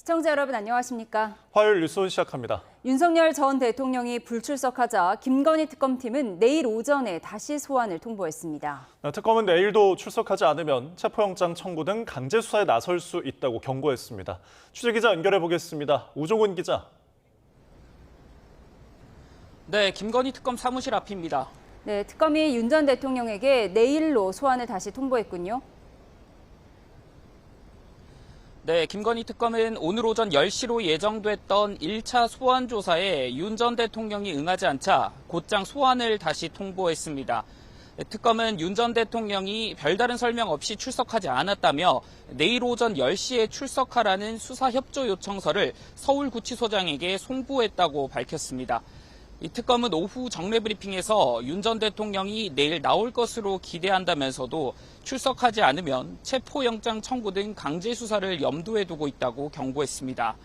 시청자 여러분 안녕하십니까? 화요일 뉴스 시작합니다. 윤석열 전 대통령이 불출석하자 김건희 특검팀은 내일 오전에 다시 소환을 통보했습니다. 특검은 내일도 출석하지 않으면 체포영장 청구 등 강제 수사에 나설 수 있다고 경고했습니다. 취재기자 연결해 보겠습니다. 우종훈 기자. 네, 김건희 특검 사무실 앞입니다. 네, 특검이 윤 전 대통령에게 내일로 소환을 다시 통보했군요. 네, 김건희 특검은 오늘 오전 10시로 예정됐던 1차 소환 조사에 윤 전 대통령이 응하지 않자 곧장 소환을 다시 통보했습니다. 특검은 윤 전 대통령이 별다른 설명 없이 출석하지 않았다며 내일 오전 10시에 출석하라는 수사협조 요청서를 서울구치소장에게 송부했다고 밝혔습니다. 이 특검은 오후 정례 브리핑에서 윤 전 대통령이 내일 나올 것으로 기대한다면서도 출석하지 않으면 체포영장 청구 등 강제 수사를 염두에 두고 있다고 경고했습니다.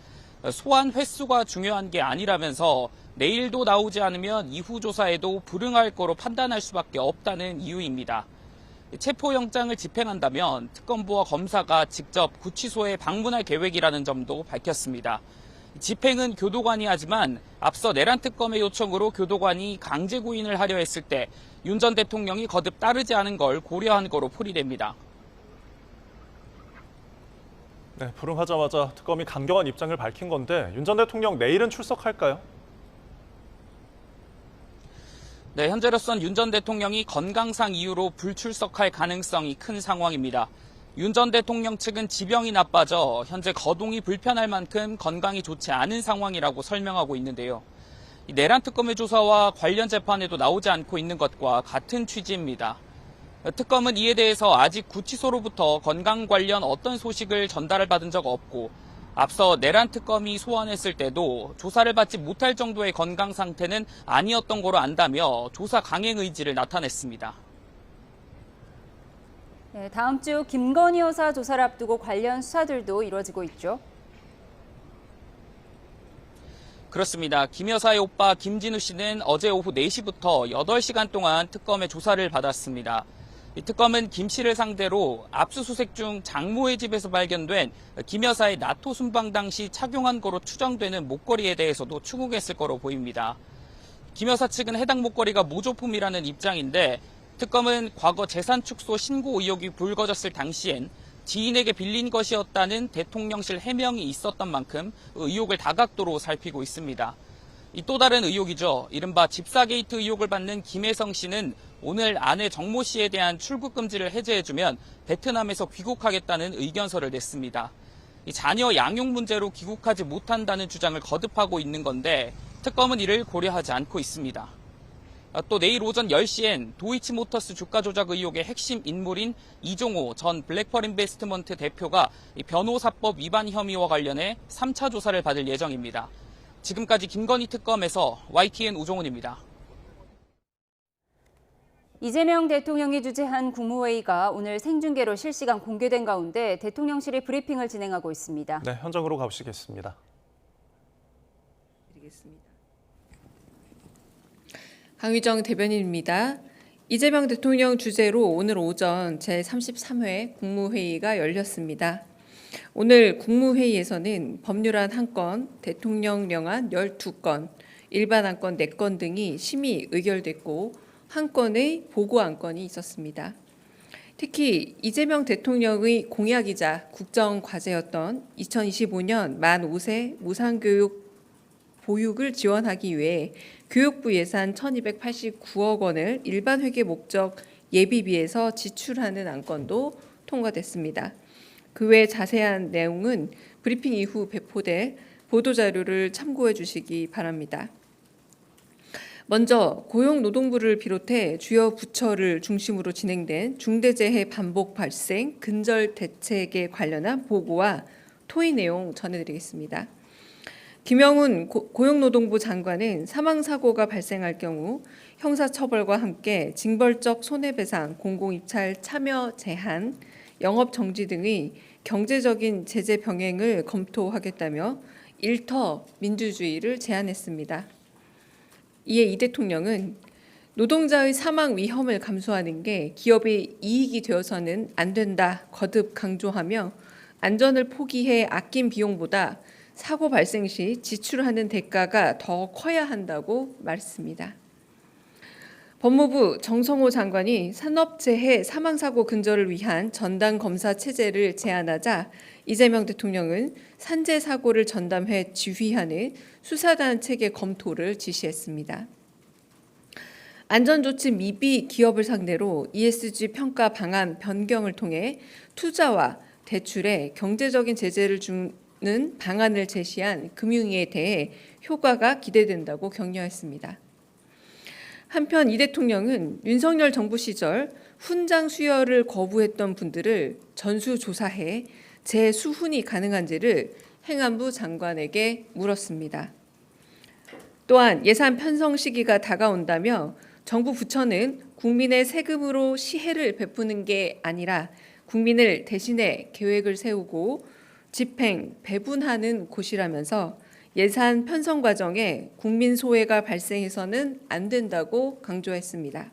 소환 횟수가 중요한 게 아니라면서 내일도 나오지 않으면 이후 조사에도 불응할 거로 판단할 수밖에 없다는 이유입니다. 체포영장을 집행한다면 특검부와 검사가 직접 구치소에 방문할 계획이라는 점도 밝혔습니다. 집행은 교도관이 하지만 앞서 내란 특검의 요청으로 교도관이 강제 구인을 하려 했을 때 윤 전 대통령이 거듭 따르지 않은 걸 고려한 거로 풀이됩니다. 네, 불응하자마자 특검이 강경한 입장을 밝힌 건데 윤 전 대통령 내일은 출석할까요? 네, 현재로선 윤 전 대통령이 건강상 이유로 불출석할 가능성이 큰 상황입니다. 윤 전 대통령 측은 지병이 나빠져 현재 거동이 불편할 만큼 건강이 좋지 않은 상황이라고 설명하고 있는데요. 내란 특검의 조사와 관련 재판에도 나오지 않고 있는 것과 같은 취지입니다. 특검은 이에 대해서 아직 구치소로부터 건강 관련 어떤 소식을 전달받은 적 없고 앞서 내란 특검이 소환했을 때도 조사를 받지 못할 정도의 건강 상태는 아니었던 거로 안다며 조사 강행 의지를 나타냈습니다. 네, 다음 주 김건희 여사 조사를 앞두고 관련 수사들도 이루어지고 있죠. 그렇습니다. 김 여사의 오빠 김진우 씨는 어제 오후 4시부터 8시간 동안 특검의 조사를 받았습니다. 이 특검은 김 씨를 상대로 압수수색 중 장모의 집에서 발견된 김 여사의 나토 순방 당시 착용한 거로 추정되는 목걸이에 대해서도 추궁했을 거로 보입니다. 김 여사 측은 해당 목걸이가 모조품이라는 입장인데 특검은 과거 재산 축소 신고 의혹이 불거졌을 당시엔 지인에게 빌린 것이었다는 대통령실 해명이 있었던 만큼 의혹을 다각도로 살피고 있습니다. 이 또 다른 의혹이죠. 이른바 집사 게이트 의혹을 받는 김혜성 씨는 오늘 아내 정모 씨에 대한 출국 금지를 해제해주면 베트남에서 귀국하겠다는 의견서를 냈습니다. 이 자녀 양육 문제로 귀국하지 못한다는 주장을 거듭하고 있는 건데 특검은 이를 고려하지 않고 있습니다. 또 내일 오전 10시엔 도이치모터스 주가 조작 의혹의 핵심 인물인 이종호 전 블랙펄 인베스트먼트 대표가 변호사법 위반 혐의와 관련해 3차 조사를 받을 예정입니다. 지금까지 김건희 특검에서 YTN 우종훈입니다. 이재명 대통령이 주재한 국무회의가 오늘 생중계로 실시간 공개된 가운데 대통령실이 브리핑을 진행하고 있습니다. 네, 현장으로 가보시겠습니다. 강유정 대변인입니다. 이재명 대통령 주재로 오늘 오전 제33회 국무회의가 열렸습니다. 오늘 국무회의에서는 법률안 1건, 대통령령안 12건, 일반 안건 4건 등이 심의 의결됐고 한 건의 보고 안건이 있었습니다. 특히 이재명 대통령의 공약이자 국정과제였던 2025년 만 5세 무상교육 보육을 지원하기 위해 교육부 예산 1,289억 원을 일반 회계 목적 예비비에서 지출하는 안건도 통과됐습니다. 그 외 자세한 내용은 브리핑 이후 배포될 보도자료를 참고해 주시기 바랍니다. 먼저 고용노동부를 비롯해 주요 부처를 중심으로 진행된 중대재해 반복 발생 근절 대책에 관련한 보고와 토의 내용 전해드리겠습니다. 김영훈 고용노동부 장관은 사망사고가 발생할 경우 형사처벌과 함께 징벌적 손해배상, 공공입찰 참여 제한, 영업정지 등의 경제적인 제재 병행을 검토하겠다며 일터 민주주의를 제안했습니다. 이에 이 대통령은 노동자의 사망 위험을 감수하는 게 기업의 이익이 되어서는 안 된다 거듭 강조하며 안전을 포기해 아낀 비용보다 사고 발생 시 지출하는 대가가 더 커야 한다고 말했습니다. 법무부 정성호 장관이 산업재해 사망사고 근절을 위한 전담검사 체제를 제안하자 이재명 대통령은 산재 사고를 전담해 지휘하는 수사단 체계 검토를 지시했습니다. 안전조치 미비 기업을 상대로 ESG 평가 방안 변경을 통해 투자와 대출에 경제적인 제재를 주는 방안을 제시한 금융위에 대해 효과가 기대된다고 격려했습니다. 한편 이 대통령은 윤석열 정부 시절 훈장 수여를 거부했던 분들을 전수조사해 재수훈이 가능한지를 행안부 장관에게 물었습니다. 또한 예산 편성 시기가 다가온다며 정부 부처는 국민의 세금으로 시혜를 베푸는 게 아니라 국민을 대신해 계획을 세우고 집행, 배분하는 곳이라면서 예산 편성 과정에 국민 소외가 발생해서는 안 된다고 강조했습니다.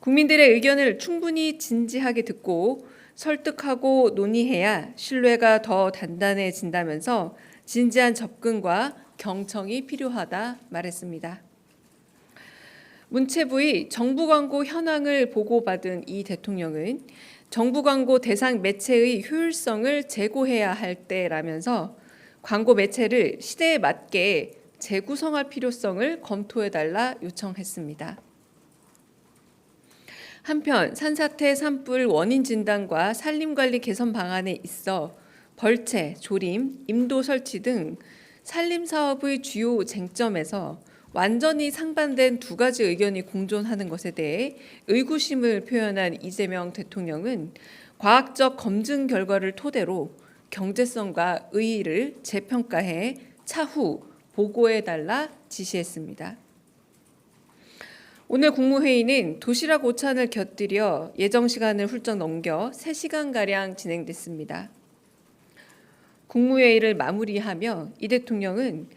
국민들의 의견을 충분히 진지하게 듣고 설득하고 논의해야 신뢰가 더 단단해진다면서 진지한 접근과 경청이 필요하다 말했습니다. 문체부의 정부 광고 현황을 보고받은 이 대통령은 정부 광고 대상 매체의 효율성을 제고해야 할 때라면서 광고 매체를 시대에 맞게 재구성할 필요성을 검토해달라 요청했습니다. 한편 산사태 산불 원인 진단과 산림관리 개선 방안에 있어 벌채, 조림, 임도 설치 등 산림사업의 주요 쟁점에서 완전히 상반된 두 가지 의견이 공존하는 것에 대해 의구심을 표현한 이재명 대통령은 과학적 검증 결과를 토대로 경제성과 의의를 재평가해 차후 보고해달라 지시했습니다. 오늘 국무회의는 도시락 오찬을 곁들여 예정 시간을 훌쩍 넘겨 3시간가량 진행됐습니다. 국무회의를 마무리하며 이 대통령은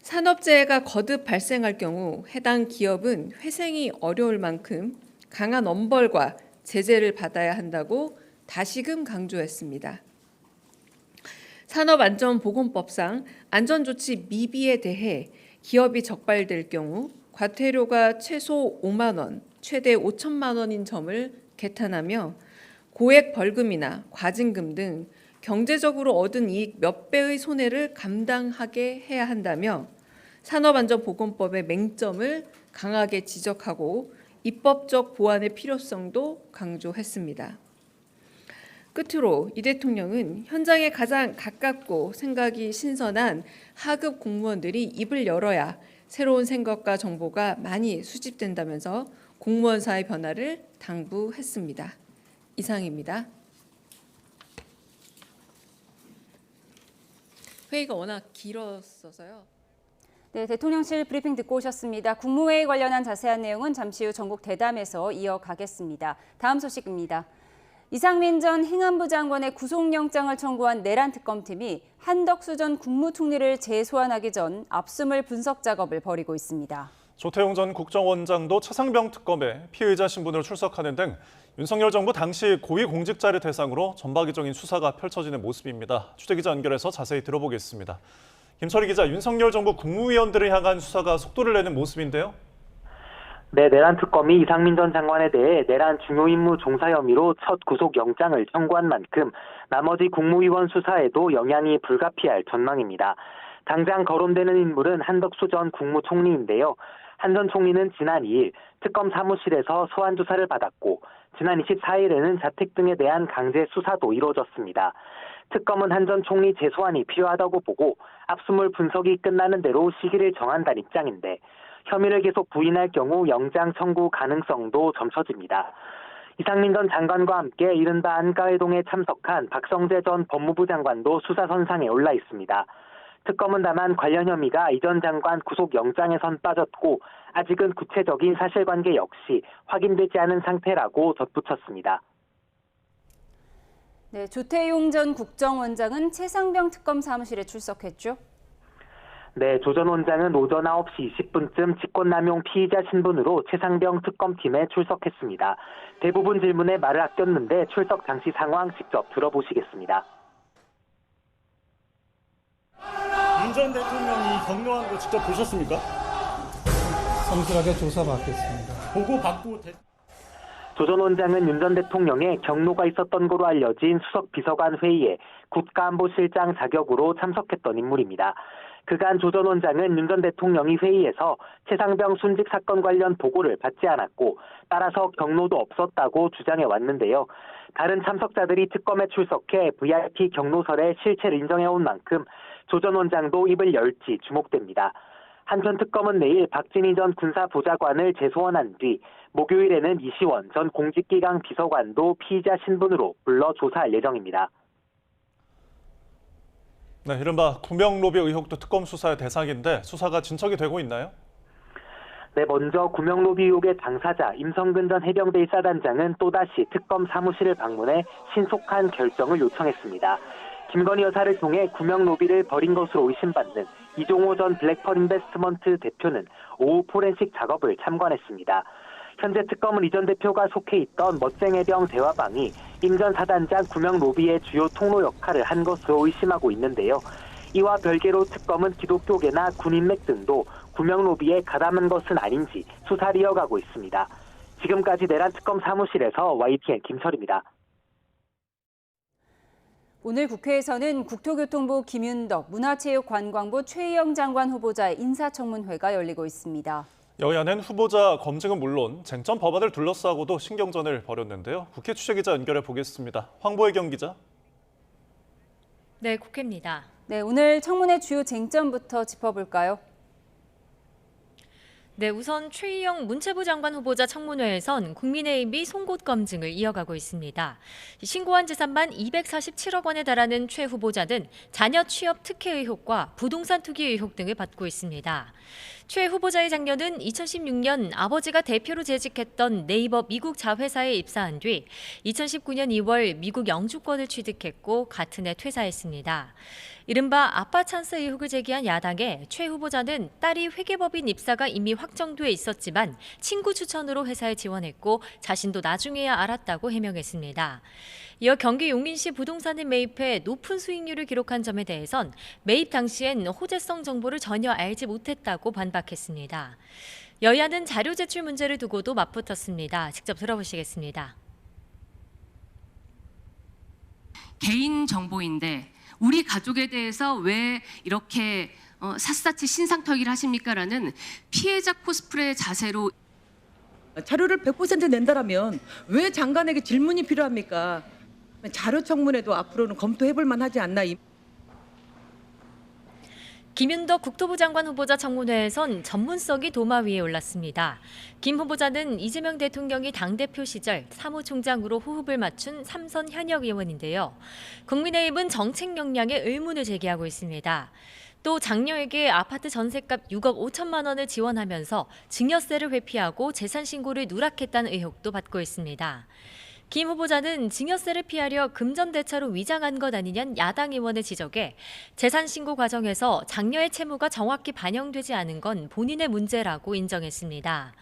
산업재해가 거듭 발생할 경우 해당 기업은 회생이 어려울 만큼 강한 엄벌과 제재를 받아야 한다고 다시금 강조했습니다. 산업안전보건법상 안전조치 미비에 대해 기업이 적발될 경우 과태료가 최소 5만 원, 최대 5천만 원인 점을 개탄하며 고액 벌금이나 과징금 등 경제적으로 얻은 이익 몇 배의 손해를 감당하게 해야 한다며 산업안전보건법의 맹점을 강하게 지적하고 입법적 보완의 필요성도 강조했습니다. 끝으로 이 대통령은 현장에 가장 가깝고 생각이 신선한 하급 공무원들이 입을 열어야 새로운 생각과 정보가 많이 수집된다면서 공무원사의 변화를 당부했습니다. 이상입니다. 회의가 워낙 길었어서요. 네, 대통령실 브리핑 듣고 오셨습니다. 국무회의 관련한 자세한 내용은 잠시 후 전국 대담에서 이어가겠습니다. 다음 소식입니다. 이상민 전 행안부 장관의 구속영장을 청구한 내란 특검팀이 한덕수 전 국무총리를 재소환하기 전 압수물 분석 작업을 벌이고 있습니다. 조태용 전 국정원장도 차상병 특검에 피의자 신분으로 출석하는 등 윤석열 정부 당시 고위공직자를 대상으로 전방위적인 수사가 펼쳐지는 모습입니다. 취재기자 연결해서 자세히 들어보겠습니다. 김철희 기자, 윤석열 정부 국무위원들을 향한 수사가 속도를 내는 모습인데요. 네, 내란 특검이 이상민 전 장관에 대해 내란 중요 임무 종사 혐의로 첫 구속영장을 청구한 만큼 나머지 국무위원 수사에도 영향이 불가피할 전망입니다. 당장 거론되는 인물은 한덕수 전 국무총리인데요. 한 전 총리는 지난 2일 특검 사무실에서 소환 조사를 받았고 지난 24일에는 자택 등에 대한 강제 수사도 이루어졌습니다. 특검은 한 전 총리 재소환이 필요하다고 보고 압수물 분석이 끝나는 대로 시기를 정한다는 입장인데 혐의를 계속 부인할 경우 영장 청구 가능성도 점쳐집니다. 이상민 전 장관과 함께 이른바 안가회동에 참석한 박성재 전 법무부 장관도 수사선상에 올라 있습니다. 특검은 다만 관련 혐의가 이 전 장관 구속영장에선 빠졌고 아직은 구체적인 사실관계 역시 확인되지 않은 상태라고 덧붙였습니다. 네, 조태용 전 국정원장은 최상병 특검 사무실에 출석했죠. 네, 조 전 원장은 오전 9시 20분쯤 직권남용 피의자 신분으로 최상병 특검팀에 출석했습니다. 대부분 질문에 말을 아꼈는데 출석 당시 상황 직접 들어보시겠습니다. 전 대통령이 경로한 거 직접 보셨습니까? 성실하게 조사받겠습니다. 보고 받고 조 전 원장은 윤 전 대통령의 경로가 있었던 거로 알려진 수석 비서관 회의에 국가안보실장 자격으로 참석했던 인물입니다. 그간 조 전 원장은 윤 전 대통령이 회의에서 최상병 순직 사건 관련 보고를 받지 않았고 따라서 경로도 없었다고 주장해 왔는데요. 다른 참석자들이 특검에 출석해 VIP 경로설의 실체를 인정해온 만큼 조 전 원장도 입을 열지 주목됩니다. 한편 특검은 내일 박진희 전 군사보좌관을 재소환한 뒤 목요일에는 이시원 전 공직기강 비서관도 피의자 신분으로 불러 조사할 예정입니다. 네, 이른바 구명로비 의혹도 특검 수사의 대상인데 수사가 진척이 되고 있나요? 네, 먼저 구명로비 의혹의 당사자 임성근 전 해병대 1사단장은 또다시 특검 사무실을 방문해 신속한 결정을 요청했습니다. 김건희 여사를 통해 구명로비를 벌인 것으로 의심받는 이종호 전 블랙펄 인베스트먼트 대표는 오후 포렌식 작업을 참관했습니다. 현재 특검은 이 전 대표가 속해 있던 멋쟁해병 대화방이 임 전 사단장 구명로비의 주요 통로 역할을 한 것으로 의심하고 있는데요. 이와 별개로 특검은 기독교계나 군인맥 등도 구명로비에 가담한 것은 아닌지 수사를 이어가고 있습니다. 지금까지 내란 특검 사무실에서 YTN 김철입니다. 오늘 국회에서는 국토교통부 김윤덕, 문화체육관광부 최희영 장관 후보자의 인사청문회가 열리고 있습니다. 여야는 후보자 검증은 물론 쟁점 법안을 둘러싸고도 신경전을 벌였는데요. 국회 취재기자 연결해 보겠습니다. 황보혜경 기자. 네, 국회입니다. 네, 오늘 청문회 주요 쟁점부터 짚어볼까요? 네, 우선 최희영 문체부 장관 후보자 청문회에선 국민의힘이 송곳 검증을 이어가고 있습니다. 신고한 재산만 247억 원에 달하는 최 후보자는 자녀 취업 특혜 의혹과 부동산 투기 의혹 등을 받고 있습니다. 최 후보자의 장녀는 2016년 아버지가 대표로 재직했던 네이버 미국 자회사에 입사한 뒤 2019년 2월 미국 영주권을 취득했고 같은 해 퇴사했습니다. 이른바 아빠 찬스 의혹을 제기한 야당에 최 후보자는 딸이 회계법인 입사가 이미 확정돼 있었지만 친구 추천으로 회사에 지원했고 자신도 나중에야 알았다고 해명했습니다. 이어 경기 용인시 부동산에 매입해 높은 수익률을 기록한 점에 대해선 매입 당시엔 호재성 정보를 전혀 알지 못했다고 반박했습니다. 여야는 자료 제출 문제를 두고도 맞붙었습니다. 직접 들어보시겠습니다. 개인 정보인데 우리 가족에 대해서 왜 이렇게 샅샅이 신상털기를 하십니까라는 피해자 코스프레 자세로 자료를 100% 낸다라면 왜 장관에게 질문이 필요합니까? 자료 청문회도 앞으로는 검토해볼 만하지 않나. 김윤덕 국토부 장관 후보자 청문회에선 전문성이 도마 위에 올랐습니다. 김 후보자는 이재명 대통령이 당대표 시절 사무총장으로 호흡을 맞춘 삼선 현역 의원인데요. 국민의힘은 정책 역량에 의문을 제기하고 있습니다. 또 장녀에게 아파트 전셋값 6억 5천만 원을 지원하면서 증여세를 회피하고 재산 신고를 누락했다는 의혹도 받고 있습니다. 김 후보자는 증여세를 피하려 금전대차로 위장한 것 아니냐는 야당 의원의 지적에 재산 신고 과정에서 장녀의 채무가 정확히 반영되지 않은 건 본인의 문제라고 인정했습니다.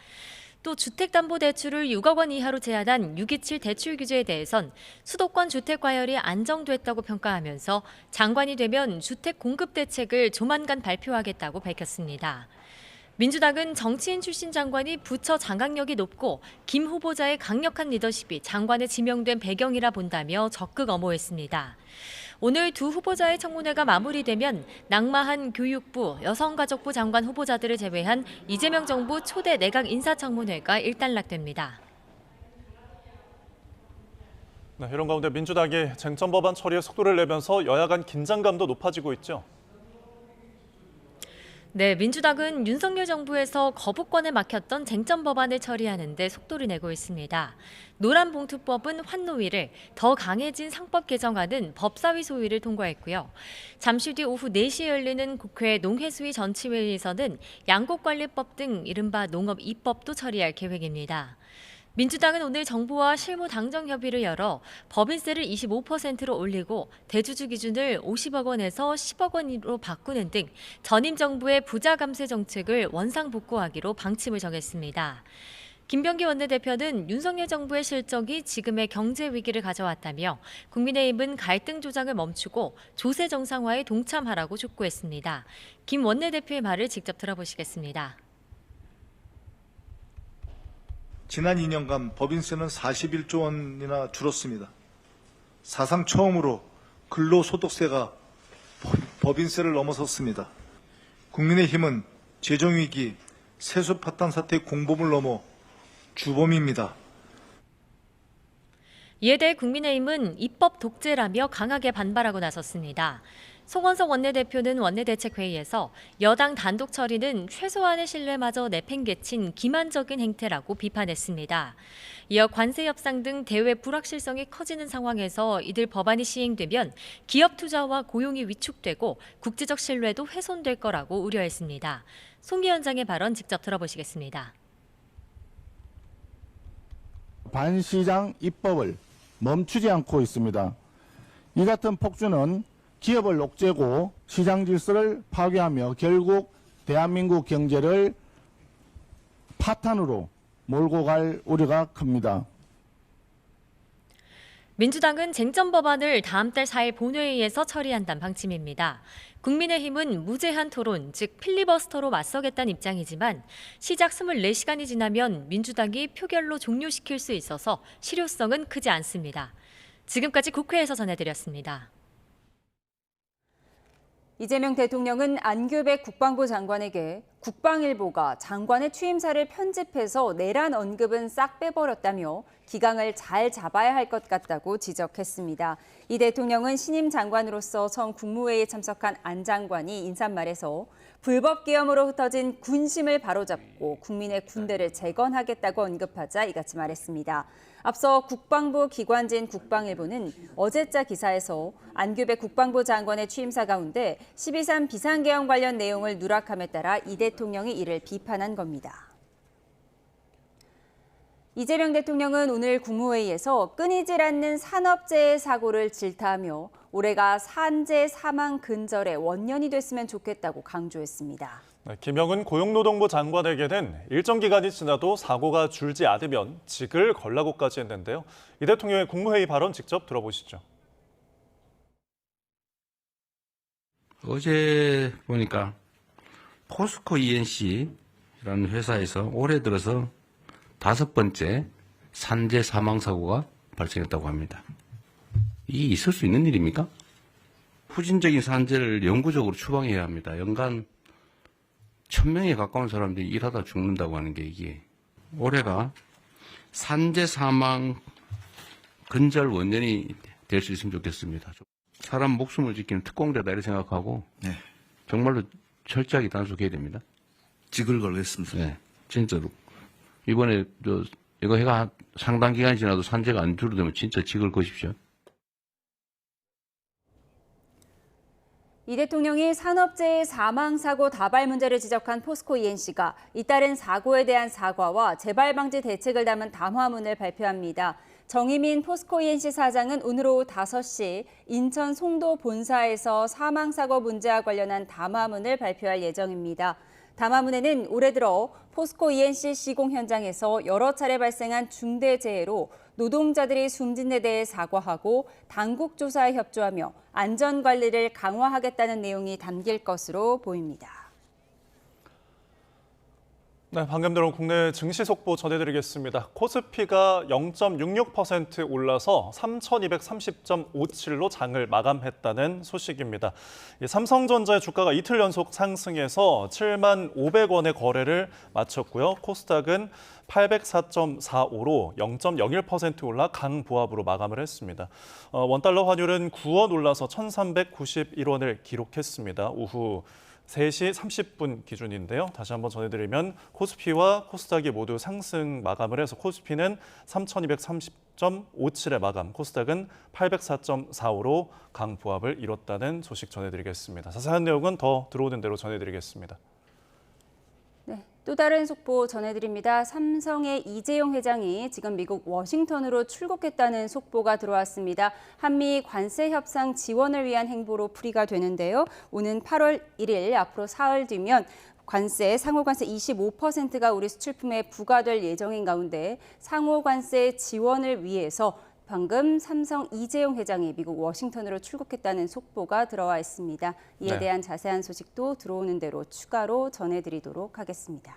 또 주택담보대출을 6억 원 이하로 제한한 627 대출 규제에 대해선 수도권 주택 과열이 안정됐다고 평가하면서 장관이 되면 주택 공급 대책을 조만간 발표하겠다고 밝혔습니다. 민주당은 정치인 출신 장관이 부처 장악력이 높고 김 후보자의 강력한 리더십이 장관에 지명된 배경이라 본다며 적극 엄호했습니다. 오늘 두 후보자의 청문회가 마무리되면 낙마한 교육부, 여성가족부 장관 후보자들을 제외한 이재명 정부 초대 내각 인사청문회가 일단락됩니다. 네, 이런 가운데 민주당이 쟁점 법안 처리에 속도를 내면서 여야 간 긴장감도 높아지고 있죠. 네, 민주당은 윤석열 정부에서 거부권에 막혔던 쟁점 법안을 처리하는 데 속도를 내고 있습니다. 노란봉투법은 환노위를, 더 강해진 상법 개정안은 법사위 소위를 통과했고요. 잠시 뒤 오후 4시에 열리는 국회 농해수위 전치회의에서는 양곡관리법 등 이른바 농업 2법도 처리할 계획입니다. 민주당은 오늘 정부와 실무 당정 협의를 열어 법인세를 25%로 올리고 대주주 기준을 50억 원에서 10억 원으로 바꾸는 등 전임 정부의 부자 감세 정책을 원상 복구하기로 방침을 정했습니다. 김병기 원내대표는 윤석열 정부의 실적이 지금의 경제 위기를 가져왔다며 국민의힘은 갈등 조장을 멈추고 조세 정상화에 동참하라고 촉구했습니다. 김 원내대표의 말을 직접 들어보시겠습니다. 지난 2년간 법인세는 41조 원이나 줄었습니다. 사상 처음으로 근로소득세가 법인세를 넘어섰습니다. 국민의힘은 재정위기, 세수 파탄 사태의 공범을 넘어 주범입니다. 이에 대해 국민의힘은 입법 독재라며 강하게 반발하고 나섰습니다. 송원석 원내대표는 원내대책회의에서 여당 단독 처리는 최소한의 신뢰마저 내팽개친 기만적인 행태라고 비판했습니다. 이어 관세 협상 등 대외 불확실성이 커지는 상황에서 이들 법안이 시행되면 기업 투자와 고용이 위축되고 국제적 신뢰도 훼손될 거라고 우려했습니다. 송 위원장의 발언 직접 들어보시겠습니다. 반시장 입법을 멈추지 않고 있습니다. 이 같은 폭주는 기업을 옥죄고 시장 질서를 파괴하며 결국 대한민국 경제를 파탄으로 몰고 갈 우려가 큽니다. 민주당은 쟁점 법안을 다음 달 4일 본회의에서 처리한다는 방침입니다. 국민의힘은 무제한 토론, 즉 필리버스터로 맞서겠다는 입장이지만 시작 24시간이 지나면 민주당이 표결로 종료시킬 수 있어서 실효성은 크지 않습니다. 지금까지 국회에서 전해드렸습니다. 이재명 대통령은 안규백 국방부 장관에게 국방일보가 장관의 취임사를 편집해서 내란 언급은 싹 빼버렸다며 기강을 잘 잡아야 할 것 같다고 지적했습니다. 이 대통령은 신임 장관으로서 처음 국무회의에 참석한 안 장관이 인사말에서 불법 계엄으로 흩어진 군심을 바로잡고 국민의 군대를 재건하겠다고 언급하자 이같이 말했습니다. 앞서 국방부 기관지인 국방일보는 어제자 기사에서 안규백 국방부 장관의 취임사 가운데 12.3 비상계엄 관련 내용을 누락함에 따라 이 대통령이 이를 비판한 겁니다. 이재명 대통령은 오늘 국무회의에서 끊이질 않는 산업재해 사고를 질타하며 올해가 산재 사망 근절의 원년이 됐으면 좋겠다고 강조했습니다. 김영은 고용노동부 장관에게는 일정 기간이 지나도 사고가 줄지 않으면 직을 걸라고까지 했는데요. 이 대통령의 국무회의 발언 직접 들어보시죠. 어제 보니까 포스코 ENC라는 회사에서 올해 들어서 5번째 산재 사망 사고가 발생했다고 합니다. 이게 있을 수 있는 일입니까? 후진적인 산재를 영구적으로 추방해야 합니다. 연간 1000명에 가까운 사람들이 일하다 죽는다고 하는 게 이게 올해가 산재 사망 근절 원년이 될 수 있으면 좋겠습니다. 사람 목숨을 지키는 특공대다 이렇게 생각하고 정말로 철저하게 단속해야 됩니다. 직을 걸겠습니다. 네, 진짜로. 이번에 이거 해가 상당 기간이 지나도 산재가 안 줄어들면 진짜 직을 거십시오. 이 대통령이 산업재해 사망사고 다발 문제를 지적한 포스코 ENC가 잇따른 사고에 대한 사과와 재발 방지 대책을 담은 담화문을 발표합니다. 정희민 포스코 ENC 사장은 오늘 오후 5시 인천 송도 본사에서 사망사고 문제와 관련한 담화문을 발표할 예정입니다. 담화문에는 올해 들어 포스코 ENC 시공 현장에서 여러 차례 발생한 중대재해로 노동자들이 숨진 데 대해 사과하고 당국 조사에 협조하며 안전관리를 강화하겠다는 내용이 담길 것으로 보입니다. 네, 방금 들어온 국내 증시 속보 전해드리겠습니다. 코스피가 0.66% 올라서 3,230.57로 장을 마감했다는 소식입니다. 삼성전자의 주가가 이틀 연속 상승해서 7만 500원의 거래를 마쳤고요. 코스닥은 804.45로 0.01% 올라 강보합으로 마감을 했습니다. 원달러 환율은 9원 올라서 1,391원을 기록했습니다. 오후 3시 30분 기준인데요. 다시 한번 전해드리면 코스피와 코스닥이 모두 상승 마감을 해서 코스피는 3,230.57의 마감, 코스닥은 804.45로 강보합을 이뤘다는 소식 전해드리겠습니다. 자세한 내용은 더 들어오는 대로 전해드리겠습니다. 네, 또 다른 속보 전해드립니다. 삼성의 이재용 회장이 지금 미국 워싱턴으로 출국했다는 속보가 들어왔습니다. 한미 관세 협상 지원을 위한 행보로 풀이가 되는데요. 오는 8월 1일 앞으로 사흘 뒤면 관세, 상호관세 25%가 우리 수출품에 부과될 예정인 가운데 상호관세 지원을 위해서 방금 삼성 이재용 회장이 미국 워싱턴으로 출국했다는 속보가 들어와 있습니다. 이에 대한 자세한 소식도 들어오는 대로 추가로 전해드리도록 하겠습니다.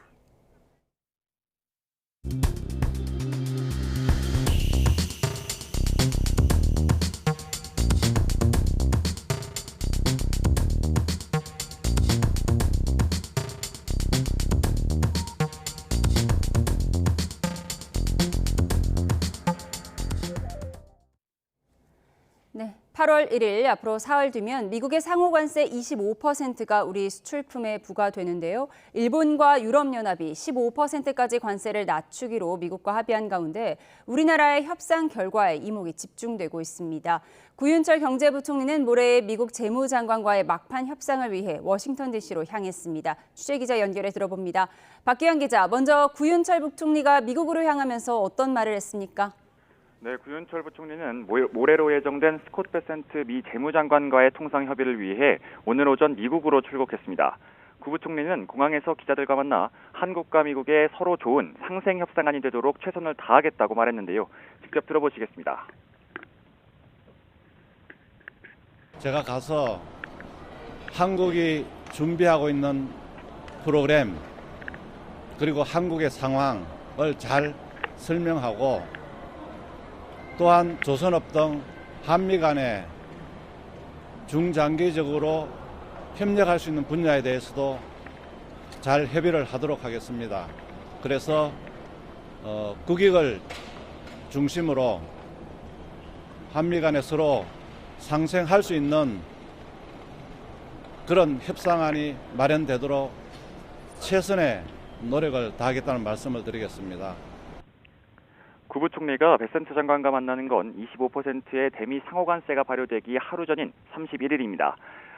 네, 8월 1일 앞으로 사흘 뒤면 미국의 상호관세 25%가 우리 수출품에 부과되는데요. 일본과 유럽연합이 15%까지 관세를 낮추기로 미국과 합의한 가운데 우리나라의 협상 결과에 이목이 집중되고 있습니다. 구윤철 경제부총리는 모레 미국 재무장관과의 막판 협상을 위해 워싱턴 DC로 향했습니다. 취재기자 연결해 들어봅니다. 박기환 기자, 먼저 구윤철 부총리가 미국으로 향하면서 어떤 말을 했습니까? 네, 구윤철 부총리는 모레로 예정된 스콧 베센트 미 재무장관과의 통상 협의를 위해 오늘 오전 미국으로 출국했습니다. 구 부총리는 공항에서 기자들과 만나 한국과 미국의 서로 좋은 상생 협상안이 되도록 최선을 다하겠다고 말했는데요. 직접 들어보시겠습니다. 제가 가서 한국이 준비하고 있는 프로그램 그리고 한국의 상황을 잘 설명하고 또한 조선업 등 한미 간에 중장기적으로 협력할 수 있는 분야에 대해서도 잘 협의를 하도록 하겠습니다. 그래서 국익을 중심으로 한미 간에 서로 상생할 수 있는 그런 협상안이 마련되도록 최선의 노력을 다하겠다는 말씀을 드리겠습니다. 구 부총리가 베센트 장관과 만나는 건 25%의 대미 상호관세가 발효되기 하루 전인 31일입니다.